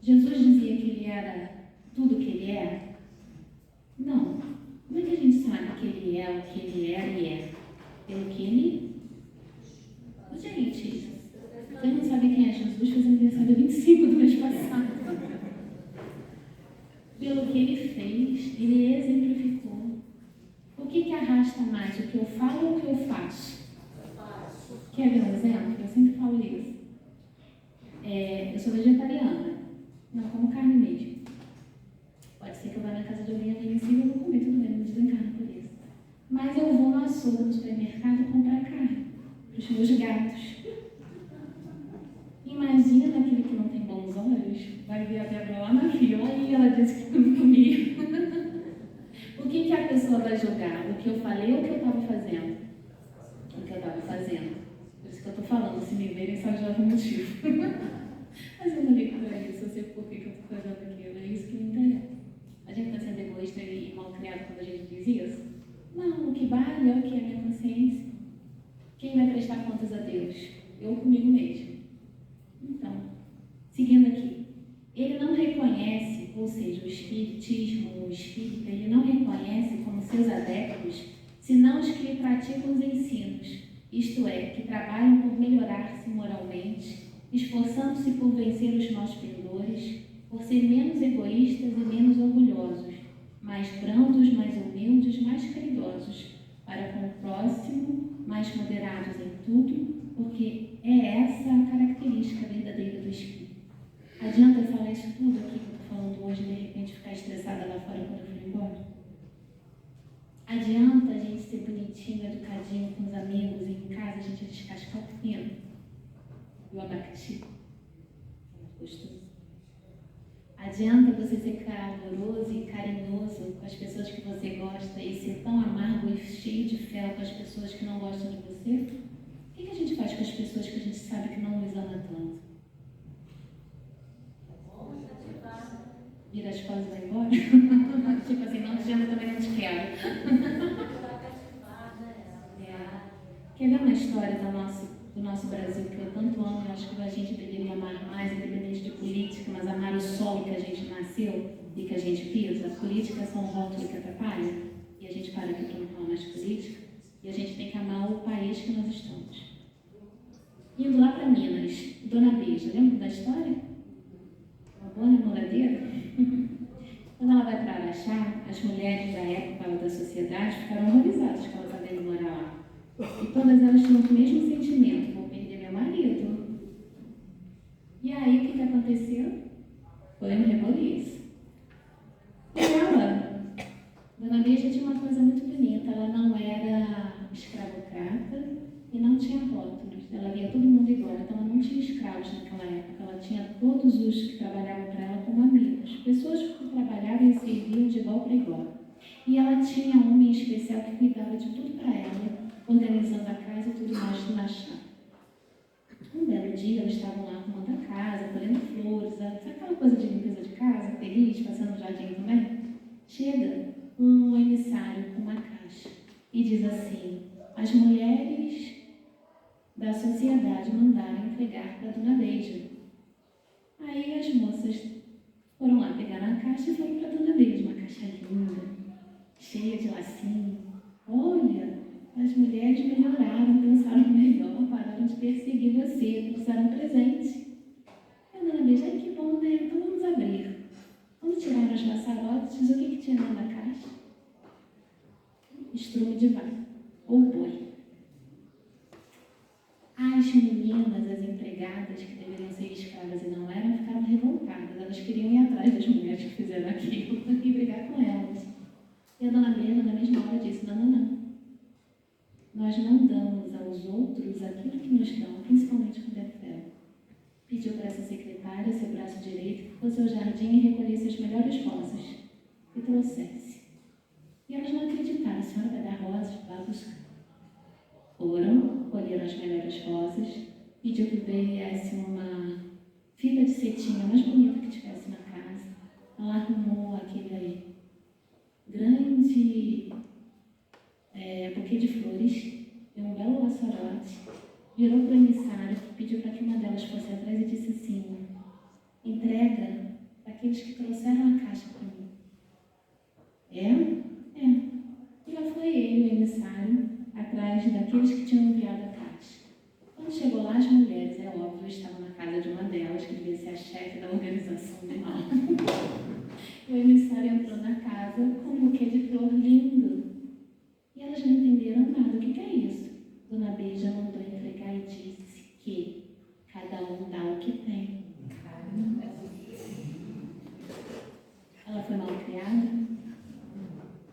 Jesus dizia que ele era tudo o que ele é? Não. Como é que a gente sabe que ele é o que ele era e é? Pelo que ele... Gente, vocês não sabem quem é Jesus, fez aniversário 25 do mês passado. Pelo que ele fez, ele exemplificou. O que arrasta mais, o que eu falo ou o que eu faço? Quer ver um exemplo? Eu sempre falo isso. Eu sou vegetariana, não como carne mesmo. Pode ser que eu vá na casa de alguém e me siga, eu vou comer, tudo bem, não me desencarno por isso. Mas eu vou no açougue, no supermercado, comprar carne para os meus gatos. Imagina aquele que não tem bons olhos, vai ver a Débora lá na fila e ela disse que não comia. O que a pessoa vai julgar? O que eu falei ou o que eu estava fazendo? O que eu estava fazendo. Por isso que eu estou falando, se me verem, só já é um motivo. Mas eu não ligo para isso, eu sei por que eu estou fazendo aquilo, é isso que me interessa. A gente está sendo egoísta e mal criado quando a gente diz isso? Não, o que vale é o que é a minha consciência. Quem vai prestar contas a Deus? Eu comigo mesmo. Então, seguindo aqui. Ele não reconhece, ou seja, o espiritismo, o espírita, ele não reconhece como seus adeptos, senão os que lhe praticam os ensinos, isto é, que trabalham por melhorar-se moralmente, esforçando-se por vencer os maus pendores, por ser menos egoístas e menos orgulhosos, mais brandos, mais humildes, mais caridosos, para com o próximo, mais moderados em tudo, porque é essa a característica verdadeira do espírito. Adianta eu falar isso tudo aqui que eu estou falando hoje e de repente ficar estressada lá fora quando eu for embora? Adianta a gente ser bonitinho, educadinho com os amigos e em casa a gente descascar o pepino e o abacaxi? Gostoso. Adianta você ser caloroso e carinhoso com as pessoas que você gosta e ser tão amargo e cheio de fel com as pessoas que não gostam de você? O que a gente faz com as pessoas que a gente sabe que não nos ama tanto? Vira as costas e vai embora? Tipo assim, não te amo, também não te quero. Quer ver uma história do nosso Brasil que eu tanto amo e acho que a gente deveria amar mais, independente de política, mas amar o solo que a gente nasceu e que a gente pisa? A política é só um rótulo que atrapalha e a gente para aqui para não falar mais política e a gente tem que amar o país que nós estamos. Indo lá para Minas, Dona Beija, lembra da história? Uma boa namoradeira? Quando ela vai para Araxá, as mulheres da época da sociedade ficaram horrorizadas com ela sabendo morar lá. E todas elas tinham o mesmo sentimento: vou perder meu marido. E aí o que aconteceu? Foi um reboliço. E ela, Dona Beija, tinha uma coisa muito bonita: ela não era escravocrata e não tinha rótulos. Ela via todo mundo igual, então ela não tinha escravos naquela época. Ela tinha todos os que trabalhavam para ela como amigos, pessoas que trabalhavam e serviam de igual para igual. E ela tinha um homem especial que cuidava de tudo para ela, organizando a casa e tudo mais na chá. Um belo dia elas estavam lá arrumando a casa, colhendo flores, sabe aquela coisa de limpeza de casa, feliz, passando no jardim também? Chega um emissário com uma caixa e diz assim: as mulheres da sociedade mandaram entregar para a Dona Beija. Aí as moças foram lá pegar a caixa e foram para a Dona Beija, uma caixa linda, cheia de lacinho. Olha, as mulheres melhoraram, pensaram melhor, pararam de perseguir você, trouxeram um presente. A Dona Beija: ai, que bom, né? Então vamos abrir. Quando tiraram os laçarotes, o que tinha dentro da caixa? Estrume de vaca, ou boi. As meninas, as empregadas, que deveriam ser escravas e não eram, ficaram revoltadas. Elas queriam ir atrás das mulheres que fizeram aquilo e brigar com elas. E a Dona Beija, na mesma hora, disse: não, não, não. Nós não damos aos outros aquilo que nos dão, principalmente quando é fé. Pediu para essa secretária, seu braço direito, que fosse ao jardim e recolhesse as melhores rosas e trouxesse. E elas não acreditaram: a senhora vai dar rosas, vai buscar. Foram, colheram as melhores rosas, pediu que viesse uma fita de cetim mais bonita que tivesse na casa. Ela arrumou aquele grande buquê de flores, deu um belo laçarote, virou para o emissário, pediu para que uma delas fosse atrás e disse assim: entrega para aqueles que trouxeram a caixa para mim. E lá foi ele, o emissário, atrás daqueles que tinham enviado a caixa. Quando chegou lá, as mulheres, é óbvio, estavam na casa de uma delas, que devia ser a chefe da organização do mal. O emissário entrou na casa com um buquê de flor lindo. E elas não entenderam nada. O que é isso? Dona Beija mandou entregar e disse que cada um dá o que tem. Ela foi mal criada?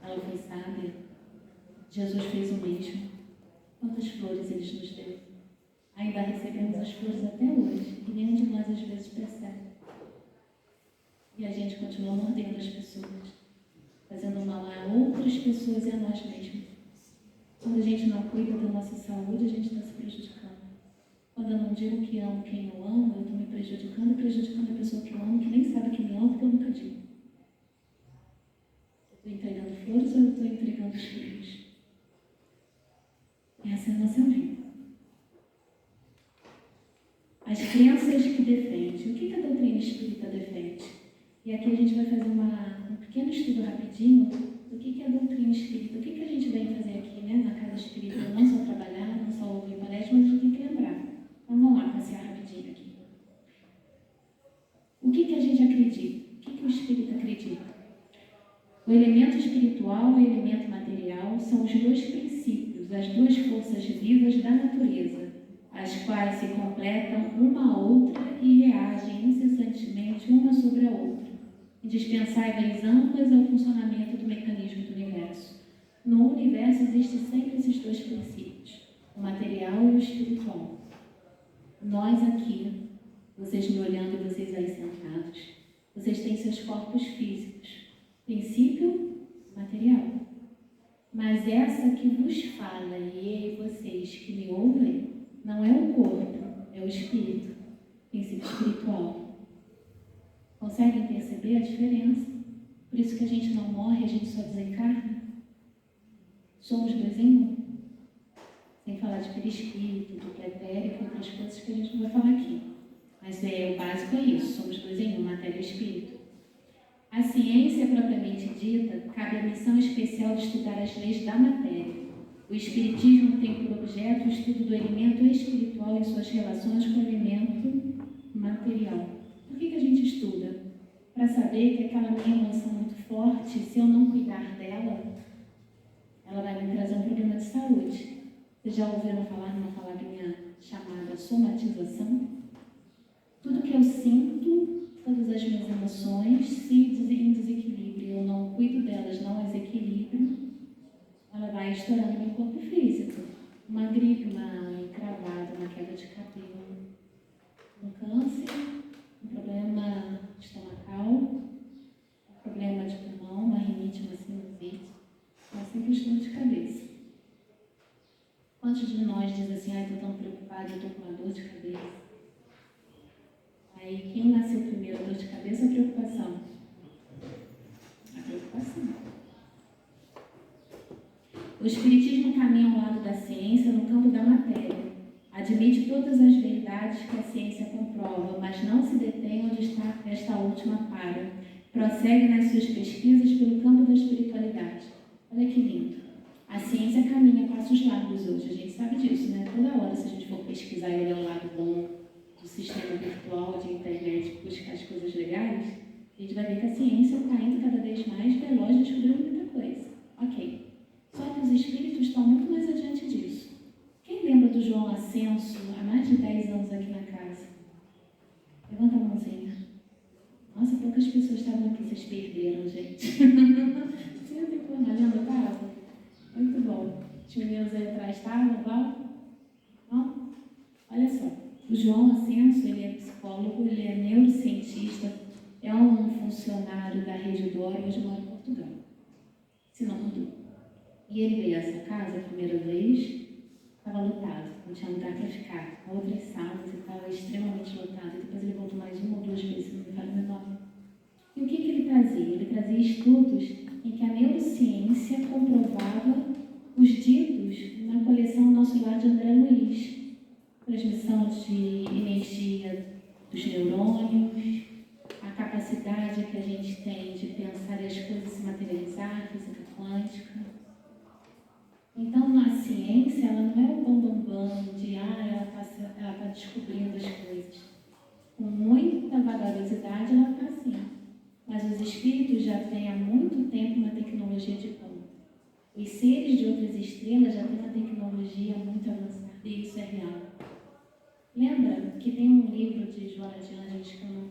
Ela foi sábia? Jesus fez o mesmo. Quantas flores Ele nos deu? Ainda recebemos as flores até hoje, e nenhum de nós às vezes percebe. E a gente continua mordendo as pessoas, fazendo mal a outras pessoas e a nós mesmos. Quando a gente não cuida da nossa saúde, a gente está se prejudicando. Quando eu não digo que amo quem eu amo, eu estou me prejudicando e prejudicando a pessoa que eu amo, que nem sabe que me ama, porque eu nunca digo. Eu estou entregando flores ou eu estou entregando os filhos? Essa é a nossa vida. As crenças que defende. O que a doutrina espírita defende? E aqui a gente vai fazer um pequeno estudo rapidinho do que é a doutrina espírita. O que a gente vem fazer aqui, né, na casa espírita? Não só trabalhar, não só ouvir palestra, mas a gente tem que lembrar. Então vamos lá, passear rapidinho aqui. O que a gente acredita? O que o espírita acredita? O elemento espiritual e o elemento material são os dois princípios, as duas forças vivas da natureza, as quais se completam uma a outra e reagem incessantemente uma sobre a outra, indispensáveis ambas ao funcionamento do mecanismo do universo. No universo existem sempre esses dois princípios, o material e o espiritual. Nós aqui, vocês me olhando e vocês aí sentados, vocês têm seus corpos físicos, princípio material. Mas essa que vos fala e vocês que me ouvem, não é o corpo, é o espírito, princípio espiritual. Conseguem perceber a diferença? Por isso que a gente não morre, a gente só desencarna. Somos dois em um. Sem falar de perispírito, do pretérito e outras coisas que a gente não vai falar aqui. Mas o básico é isso, somos dois em um, matéria e espírito. A ciência propriamente dita, cabe a missão especial de estudar as leis da matéria. O espiritismo tem por objeto o estudo do elemento espiritual e suas relações com o elemento material. Por que a gente estuda? Para saber que aquela minha emoção muito forte, se eu não cuidar dela, ela vai me trazer um problema de saúde. Vocês já ouviram falar numa palavrinha chamada somatização? Tudo que eu sinto, todas as minhas emoções, se em desequilíbrio, eu não cuido delas, não as equilibro, ela vai estourar no meu corpo físico. Uma gripe, uma encravada, uma queda de cabelo, um câncer, um problema estomacal, um problema de pulmão, uma rinite, uma sinusite, uma simples dor de cabeça. Quantos de nós dizem assim: estou tão preocupado, eu estou com uma dor de cabeça? aí, quem nasceu primeiro, a dor de cabeça ou a preocupação? A preocupação. O Espiritismo caminha ao lado da ciência no campo da matéria. Admite todas as verdades que a ciência comprova, mas não se detém onde está esta última para. Prossegue nas suas pesquisas pelo campo da espiritualidade. Olha que lindo. A ciência caminha a passos largos hoje, a gente sabe disso, né? Toda hora, se a gente for pesquisar e olhar o lado bom do sistema virtual, de internet, buscar as coisas legais, a gente vai ver que a ciência está indo cada vez mais veloz, descobrindo muita coisa. Ok. Só que os espíritos estão muito mais adiante disso. Quem lembra do João Ascenso, há mais de 10 anos aqui na casa? Levanta a mãozinha. Nossa, poucas pessoas estavam aqui, vocês perderam, gente. Sim, depois, mas lembra, estava? Muito bom. Os meninos aí atrás estavam, igual? Não? Olha só. O João Ascenso, ele é psicólogo, ele é neurocientista, é um funcionário da Rede D'Or e hoje mora em Portugal. Se não mudou. E ele veio a essa casa a primeira vez, estava lotado, não tinha lugar para ficar. Outras salas e estava extremamente lotado. Depois ele voltou mais uma ou duas vezes, se não me falha o meu nome. E o que ele trazia? Ele trazia estudos em que a neurociência comprovava os ditos na coleção Nosso Lar de André Luiz. Transmissão de energia dos neurônios, a capacidade que a gente tem de pensar e as coisas se materializar, física quântica. Então, a ciência, ela não é o bam-bam-bam de, ela está descobrindo as coisas. Com muita vagarosidade, ela está assim. Mas os espíritos já têm há muito tempo uma tecnologia de ponta. Os seres de outras estrelas já têm uma tecnologia muito avançada, e isso é real. Lembra que tem um livro de Joana de Ângeles, que eu não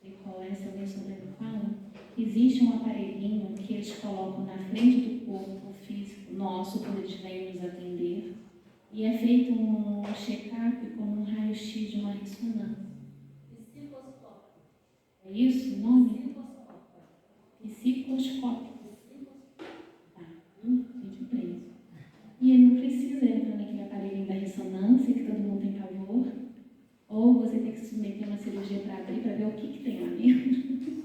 sei qual é, se alguém souber me fala, existe um aparelhinho que eles colocam na frente do corpo físico nosso, quando eles vêm nos atender, e é feito um check-up com um raio-x de uma ressonância. Psicoscópio. É isso o nome? Psicoscópio. Tá, gente preso. E ele não precisa entrar naquele aparelhinho da ressonância, que todo mundo tem pavor, ou você tem que se submeter a uma cirurgia para abrir, para ver o que tem lá dentro.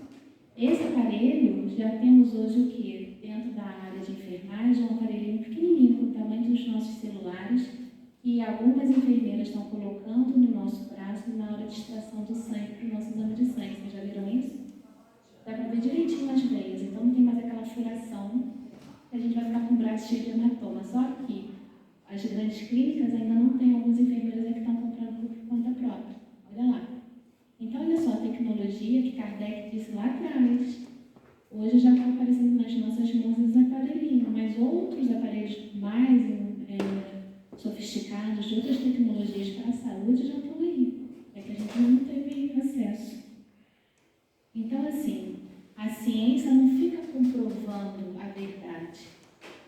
Esse aparelho, já temos hoje o quê? Dentro da área de enfermagem, um aparelhinho pequenininho, com o tamanho dos nossos celulares, que algumas enfermeiras estão colocando no nosso braço na hora de extração do sangue para o nosso exame de sangue. Vocês já viram isso? Dá para ver direitinho nas veias, então não tem mais aquela furação que a gente vai ficar com o braço cheio de hematoma. Só que as grandes clínicas ainda não têm, algumas enfermeiras que estão comprando por conta própria. Olha lá. Então, olha só a tecnologia que Kardec disse lá atrás. Hoje já está aparecendo nas nossas mãos esse aparelhinho, mas outros aparelhos mais sofisticados, de outras tecnologias para a saúde, já estão aí. É que a gente não teve acesso. Então, assim, a ciência não fica comprovando a verdade,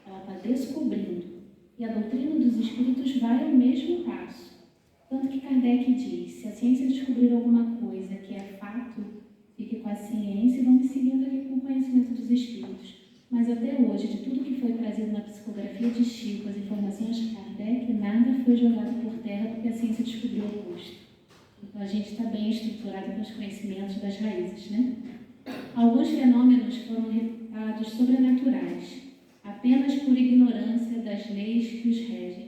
ela está descobrindo. E a doutrina dos espíritos vai ao mesmo passo. Tanto que Kardec diz, se a ciência descobrir alguma coisa que é fato, fique com a ciência e vamos seguindo ali com o conhecimento dos espíritos. Mas até hoje, de tudo que foi trazido na psicografia de Chico, as informações de Kardec, nada foi jogado por terra porque a ciência descobriu o oposto. Então a gente está bem estruturado com os conhecimentos das raízes, né? Alguns fenômenos foram reputados sobrenaturais, apenas por ignorância das leis que os regem.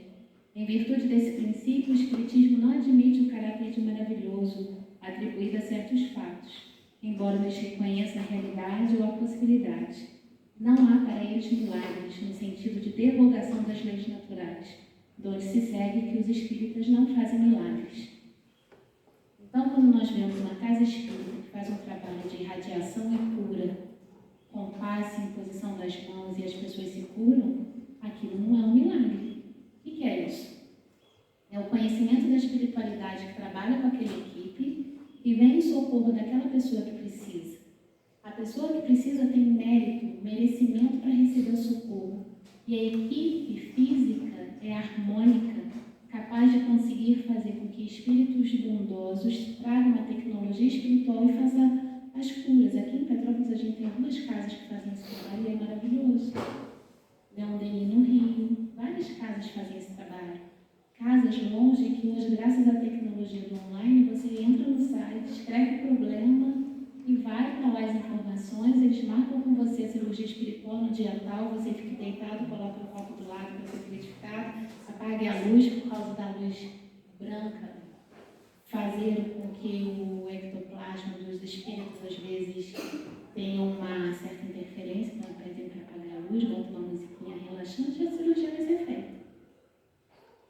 Em virtude desse princípio, o Espiritismo não admite o caráter de maravilhoso atribuído a certos fatos, embora lhes reconheça a realidade ou a possibilidade. Não há para eles milagres, no sentido de derrogação das leis naturais, de onde se segue que os espíritas não fazem milagres. Então, quando nós vemos uma casa espírita que faz um trabalho de irradiação e cura, com passe, imposição das mãos e as pessoas se curam, aquilo não é um milagre. O que é isso? É o conhecimento da espiritualidade que trabalha com aquela equipe e vem em socorro daquela pessoa que precisa. A pessoa que precisa tem mérito, merecimento para receber o socorro. E a equipe física é harmônica, capaz de conseguir fazer com que espíritos bondosos tragam uma tecnologia espiritual e façam as curas. Aqui em Petrópolis a gente tem algumas casas que fazem esse trabalho e é maravilhoso. Leão Denis no Rio, várias casas fazem esse trabalho. casas longe que hoje, graças à tecnologia do online, você entra no site, escreve o problema e vai para lá as informações, eles marcam com você a cirurgia espiritual no dia tal, você fica deitado, coloca o copo do lado para ser purificado, apague a luz por causa da luz branca, fazer com que o ectoplasma dos espíritos, às vezes, tenha uma certa interferência, então pedem para apagar a luz, bota uma musiquinha relaxante e a cirurgia vai ser feita.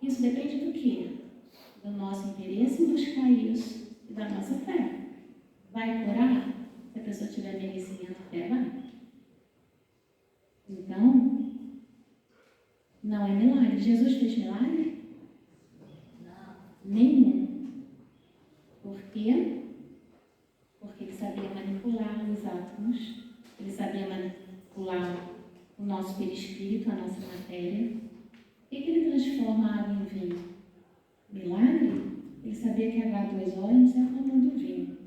Isso depende do quê? Do nosso interesse em buscar isso e da nossa fé. Vai curar? Se a pessoa tiver merecimento, fé vai. Então, não é milagre. Jesus fez milagre? Não. Nenhum. Por quê? Porque ele sabia manipular os átomos, ele sabia manipular o nosso perispírito, a nossa matéria. Por que ele transforma a água em vinho? Milagre? Ele sabia que H2O não se formou do vinho,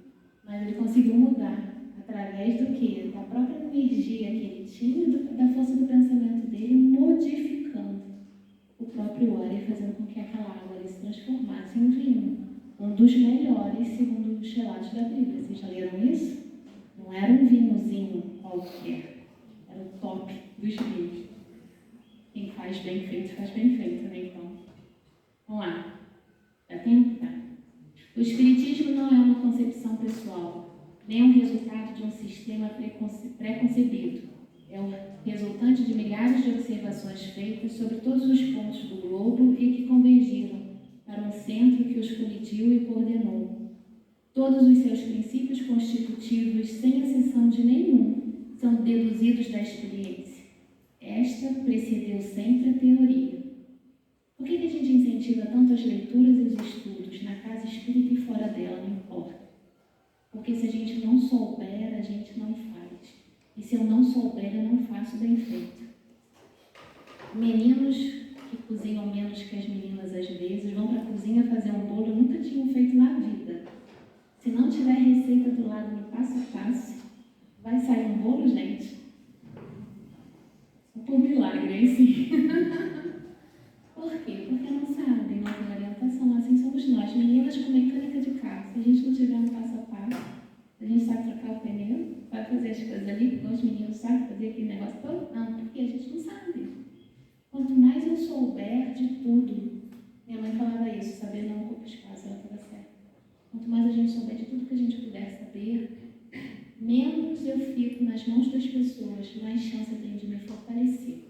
mas ele conseguiu mudar através do quê? Da própria energia que ele tinha, da força do pensamento dele, modificando o próprio ar e fazendo com que aquela água ali se transformasse em vinho. Um dos melhores, segundo os relatos da Bíblia. Vocês já leram isso? Não era um vinhozinho qualquer, era o top dos vinhos. Quem faz bem feito, né? Então, vamos lá. Dá tempo? Tá. O Espiritismo não é uma concepção pessoal, nem um resultado de um sistema pré-concebido. É o resultante de milhares de observações feitas sobre todos os pontos do globo e que convergiram para um centro que os colidiu e coordenou. Todos os seus princípios constitutivos, sem exceção de nenhum, são deduzidos da experiência. Esta precedeu sempre a teoria. Por que a gente incentiva tanto as leituras e os estudos, na casa espírita e fora dela, não importa? Porque se a gente não souber, a gente não faz. E se eu não souber, eu não faço bem feito. Meninos que cozinham menos que as meninas às vezes, vão para a cozinha fazer um bolo, nunca tinham feito na vida. Se não tiver receita do lado no passo a passo, vai sair um bolo, gente? Por milagre, aí sim. Por quê? Porque não sabem, não tem orientação. Assim somos nós, meninas com mecânica de carro. Se a gente não tiver um passo a passo, a gente sabe trocar o pneu, vai fazer as coisas ali, porque os meninos sabem fazer aquele negócio todo. Não, porque a gente não sabe. Quanto mais eu souber de tudo, minha mãe falava isso, saber não ocupa espaço, ela estava certa. Quanto mais a gente souber de tudo que a gente puder saber, menos eu fico nas mãos das pessoas, mais chance eu tenho de me fortalecer.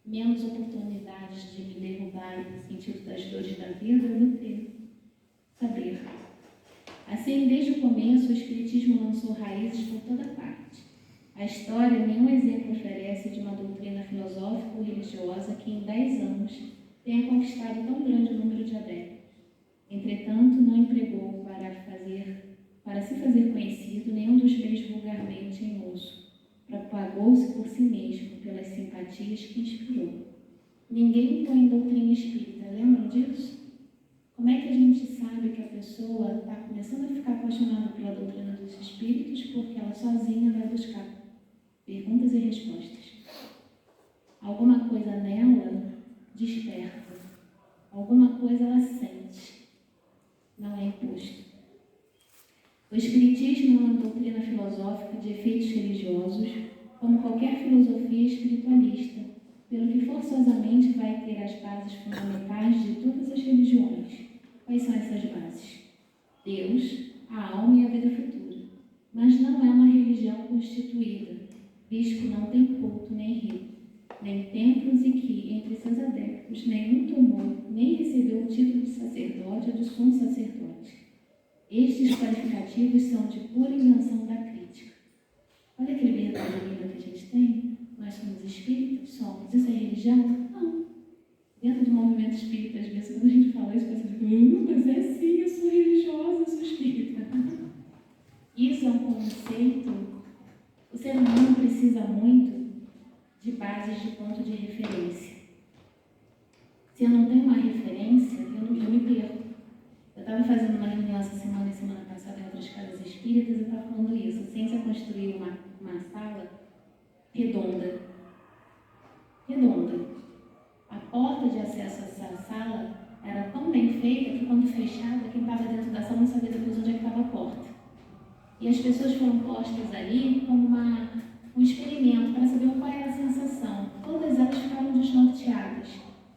Menos oportunidades de me derrubar no sentido das dores da vida eu vou ter. Saber. Assim, desde o começo, o Espiritismo lançou raízes por toda parte. A história nenhum exemplo oferece de uma doutrina filosófica ou religiosa que em 10 anos tenha conquistado tão grande número de adeptos. Entretanto, não empregou para se fazer conhecido nenhum dos meios vulgarmente em uso. Propagou-se por si mesmo, pelas simpatias que inspirou. Ninguém põe doutrina espírita, lembram disso? Como é que a gente sabe que a pessoa está começando a ficar apaixonada pela doutrina dos espíritos porque ela sozinha vai buscar perguntas e respostas? Alguma coisa nela desperta, alguma coisa ela sente, não é imposto. O Espiritismo é uma doutrina filosófica de efeitos religiosos, como qualquer filosofia espiritualista, pelo que forçosamente vai ter as bases fundamentais de todas as religiões. Quais são essas bases? Deus, a alma e a vida futura. Mas não é uma religião constituída, visto que não tem culto nem rito, nem templos e que, entre seus adeptos, nenhum tomou, nem recebeu o título de sacerdote ou de sumo sacerdote. Estes qualificativos são de pura invenção da crítica. Olha aquele verdadeiro livro que a gente tem. Nós somos espíritas? Somos. Isso é religião? Não. Dentro do movimento espírita, às vezes, quando a gente fala isso, a pessoa fica, mas é sim, eu sou religiosa, eu sou espírita. Isso é um conceito. O ser humano precisa muito de bases de ponto de referência. Se eu não tenho uma referência, eu me perco. Eu estava fazendo uma reunião essa semana e semana passada em outras casas espíritas e estava falando isso. A ciência construiu uma sala redonda. A porta de acesso a essa sala, era tão bem feita que quando fechava, quem estava dentro da sala não sabia depois onde é que estava a porta. E as pessoas foram postas ali como um experimento para saber qual era a sensação. Todas elas ficaram desnorteadas,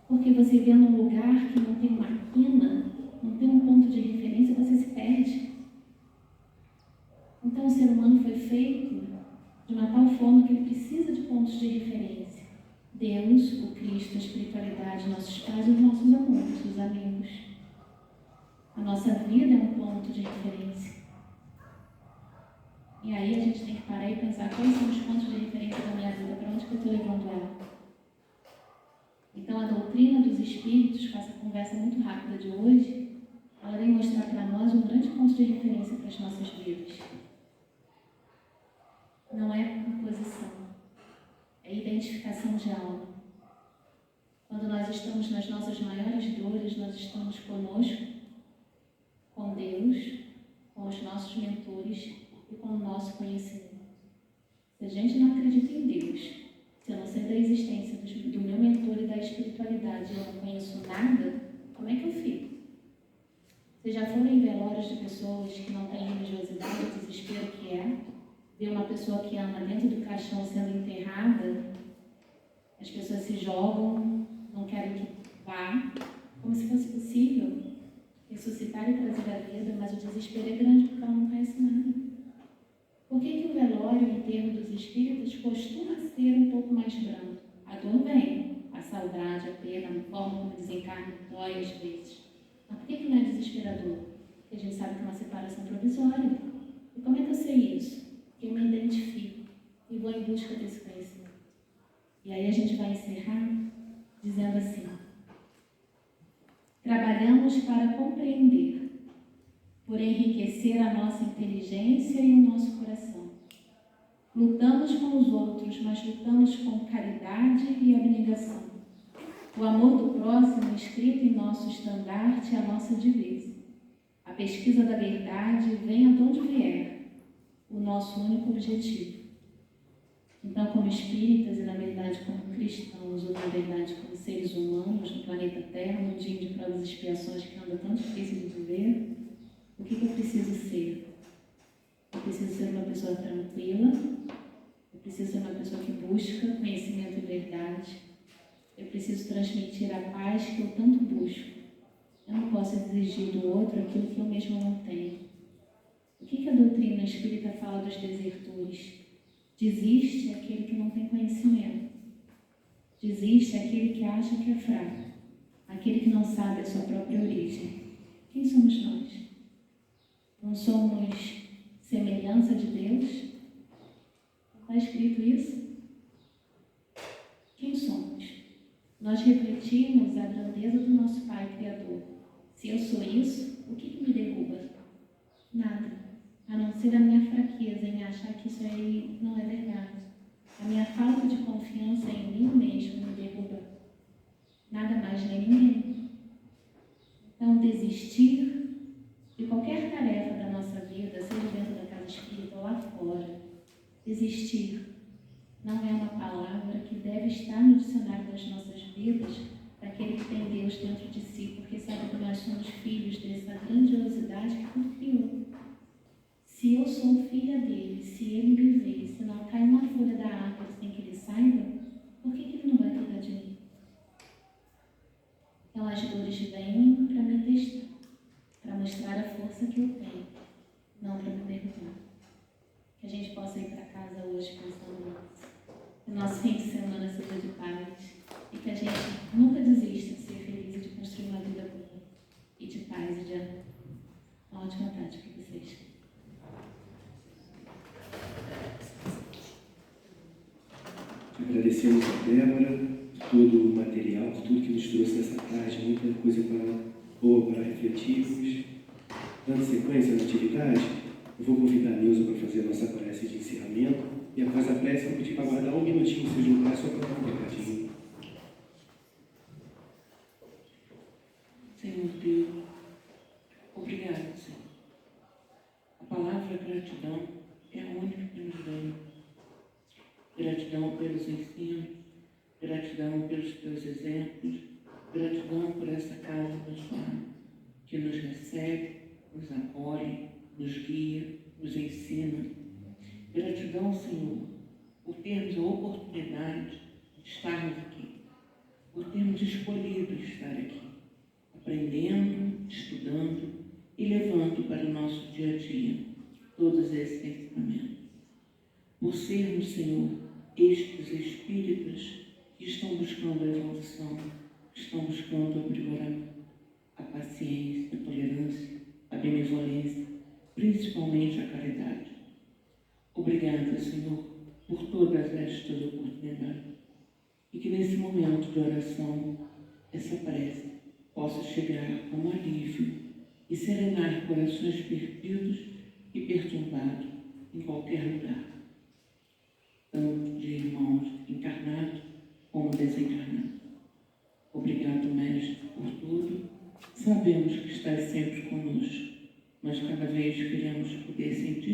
porque você vê num lugar que não tem uma quina, não tem um ponto de referência, você se perde. Então o ser humano foi feito de uma tal forma que ele precisa de pontos de referência. Deus, o Cristo, a espiritualidade, nossos pais e os nossos amores, os amigos. A nossa vida é um ponto de referência. E aí a gente tem que parar e pensar quais são os pontos de referência da minha vida, para onde que eu estou levando ela. Então a doutrina dos espíritos, com essa conversa muito rápida de hoje, ela vem mostrar para nós um grande ponto de referência para as nossas vidas. Não é imposição, é identificação de alma. Quando nós estamos nas nossas maiores dores, nós estamos conosco, com Deus, com os nossos mentores e com o nosso conhecimento. Se a gente não acredita em Deus, se eu não sei da existência do meu mentor e da espiritualidade e eu não conheço nada, como é que eu fico? Vocês já foram em velórios de pessoas que não têm religiosidade, o desespero que é? Ver uma pessoa que ama dentro do caixão sendo enterrada, as pessoas se jogam, não querem que vá, como se fosse possível ressuscitar e trazer a vida, mas o desespero é grande porque ela não conhece nada. Por que o velório e o enterro dos espíritos costuma ser um pouco mais brando? A dor vem, a saudade, a pena, a forma como desencarna, dói às vezes. Mas por que não é desesperador? Porque a gente sabe que é uma separação provisória. E como é que eu sei isso? Eu me identifico e vou em busca desse conhecimento. E aí a gente vai encerrar dizendo assim: trabalhamos para compreender, por enriquecer a nossa inteligência e o nosso coração. Lutamos com os outros, mas lutamos com caridade e abnegação. O amor do próximo escrito em nosso estandarte é a nossa divisa. A pesquisa da verdade, venha de onde vier, o nosso único objetivo. Então, como espíritas e, na verdade, como cristãos, ou, na verdade, como seres humanos no planeta Terra, num dia de provas e expiações que anda tão difícil de viver, o que eu preciso ser? Eu preciso ser uma pessoa tranquila, eu preciso ser uma pessoa que busca conhecimento e verdade, eu preciso transmitir a paz que eu tanto busco. Eu não posso exigir do outro aquilo que eu mesmo não tenho. O que a doutrina espírita fala dos desertores? Desiste aquele que não tem conhecimento. Desiste aquele que acha que é fraco. Aquele que não sabe a sua própria origem. Quem somos nós? Não somos semelhança de Deus? Está escrito isso? Quem somos? Nós refletimos a grandeza do nosso Pai Criador. Se eu sou isso, o que me derruba? Nada. A não ser a minha fraqueza em achar que isso aí não é verdade. A minha falta de confiança em mim mesmo me derruba. Nada mais nem ninguém. Então, desistir de qualquer tarefa da nossa vida, seja dentro da casa espírita ou lá fora, desistir não é uma palavra que deve estar no dicionário das nossas vidas daquele que tem Deus dentro de si, porque sabe que nós somos filhos dessa grandiosidade que Ele criou. Se eu sou filha dele, se ele me vê, se não cai uma folha da árvore sem que ele saiba, por que ele não vai cuidar de mim? Então as dores vêm para me testar, para mostrar a força que eu tenho, não para me derrubar. Que a gente possa ir para casa hoje pensando nisso. Que o nosso fim de semana seja de paz e que a gente nunca desista de ser feliz e de construir uma vida boa e de paz e de amor. Uma ótima tarde para vocês. Agradecemos a Débora, todo o material, tudo que nos trouxe nessa tarde, muita coisa boa para refletirmos. Dando sequência na atividade, eu vou convidar a Nilza para fazer a nossa prece de encerramento e após a prece eu vou pedir para aguardar um minutinho, se juntar, só para dar um recadinho. Senhor Deus, obrigado, Senhor. A palavra gratidão é a única que nos veio. Gratidão pelos ensinos, gratidão pelos teus exemplos, gratidão por essa casa Pai, que nos recebe, nos acolhe, nos guia, nos ensina. Gratidão, Senhor, por termos a oportunidade de estarmos aqui, por termos escolhido estar aqui, aprendendo, estudando e levando para o nosso dia a dia todos esses ensinamentos. Por sermos, Senhor, estes espíritos que estão buscando a evolução, que estão buscando o aprimoramento, a paciência, a tolerância, a benevolência, principalmente a caridade. Obrigada, Senhor, por todas estas oportunidades. E que nesse momento de oração, essa prece possa chegar como alívio e serenar corações perdidos e perturbados em qualquer lugar, tanto de irmãos encarnados como desencarnados. Obrigado, Mestre, por tudo. Sabemos que estás sempre conosco, mas cada vez queremos poder sentir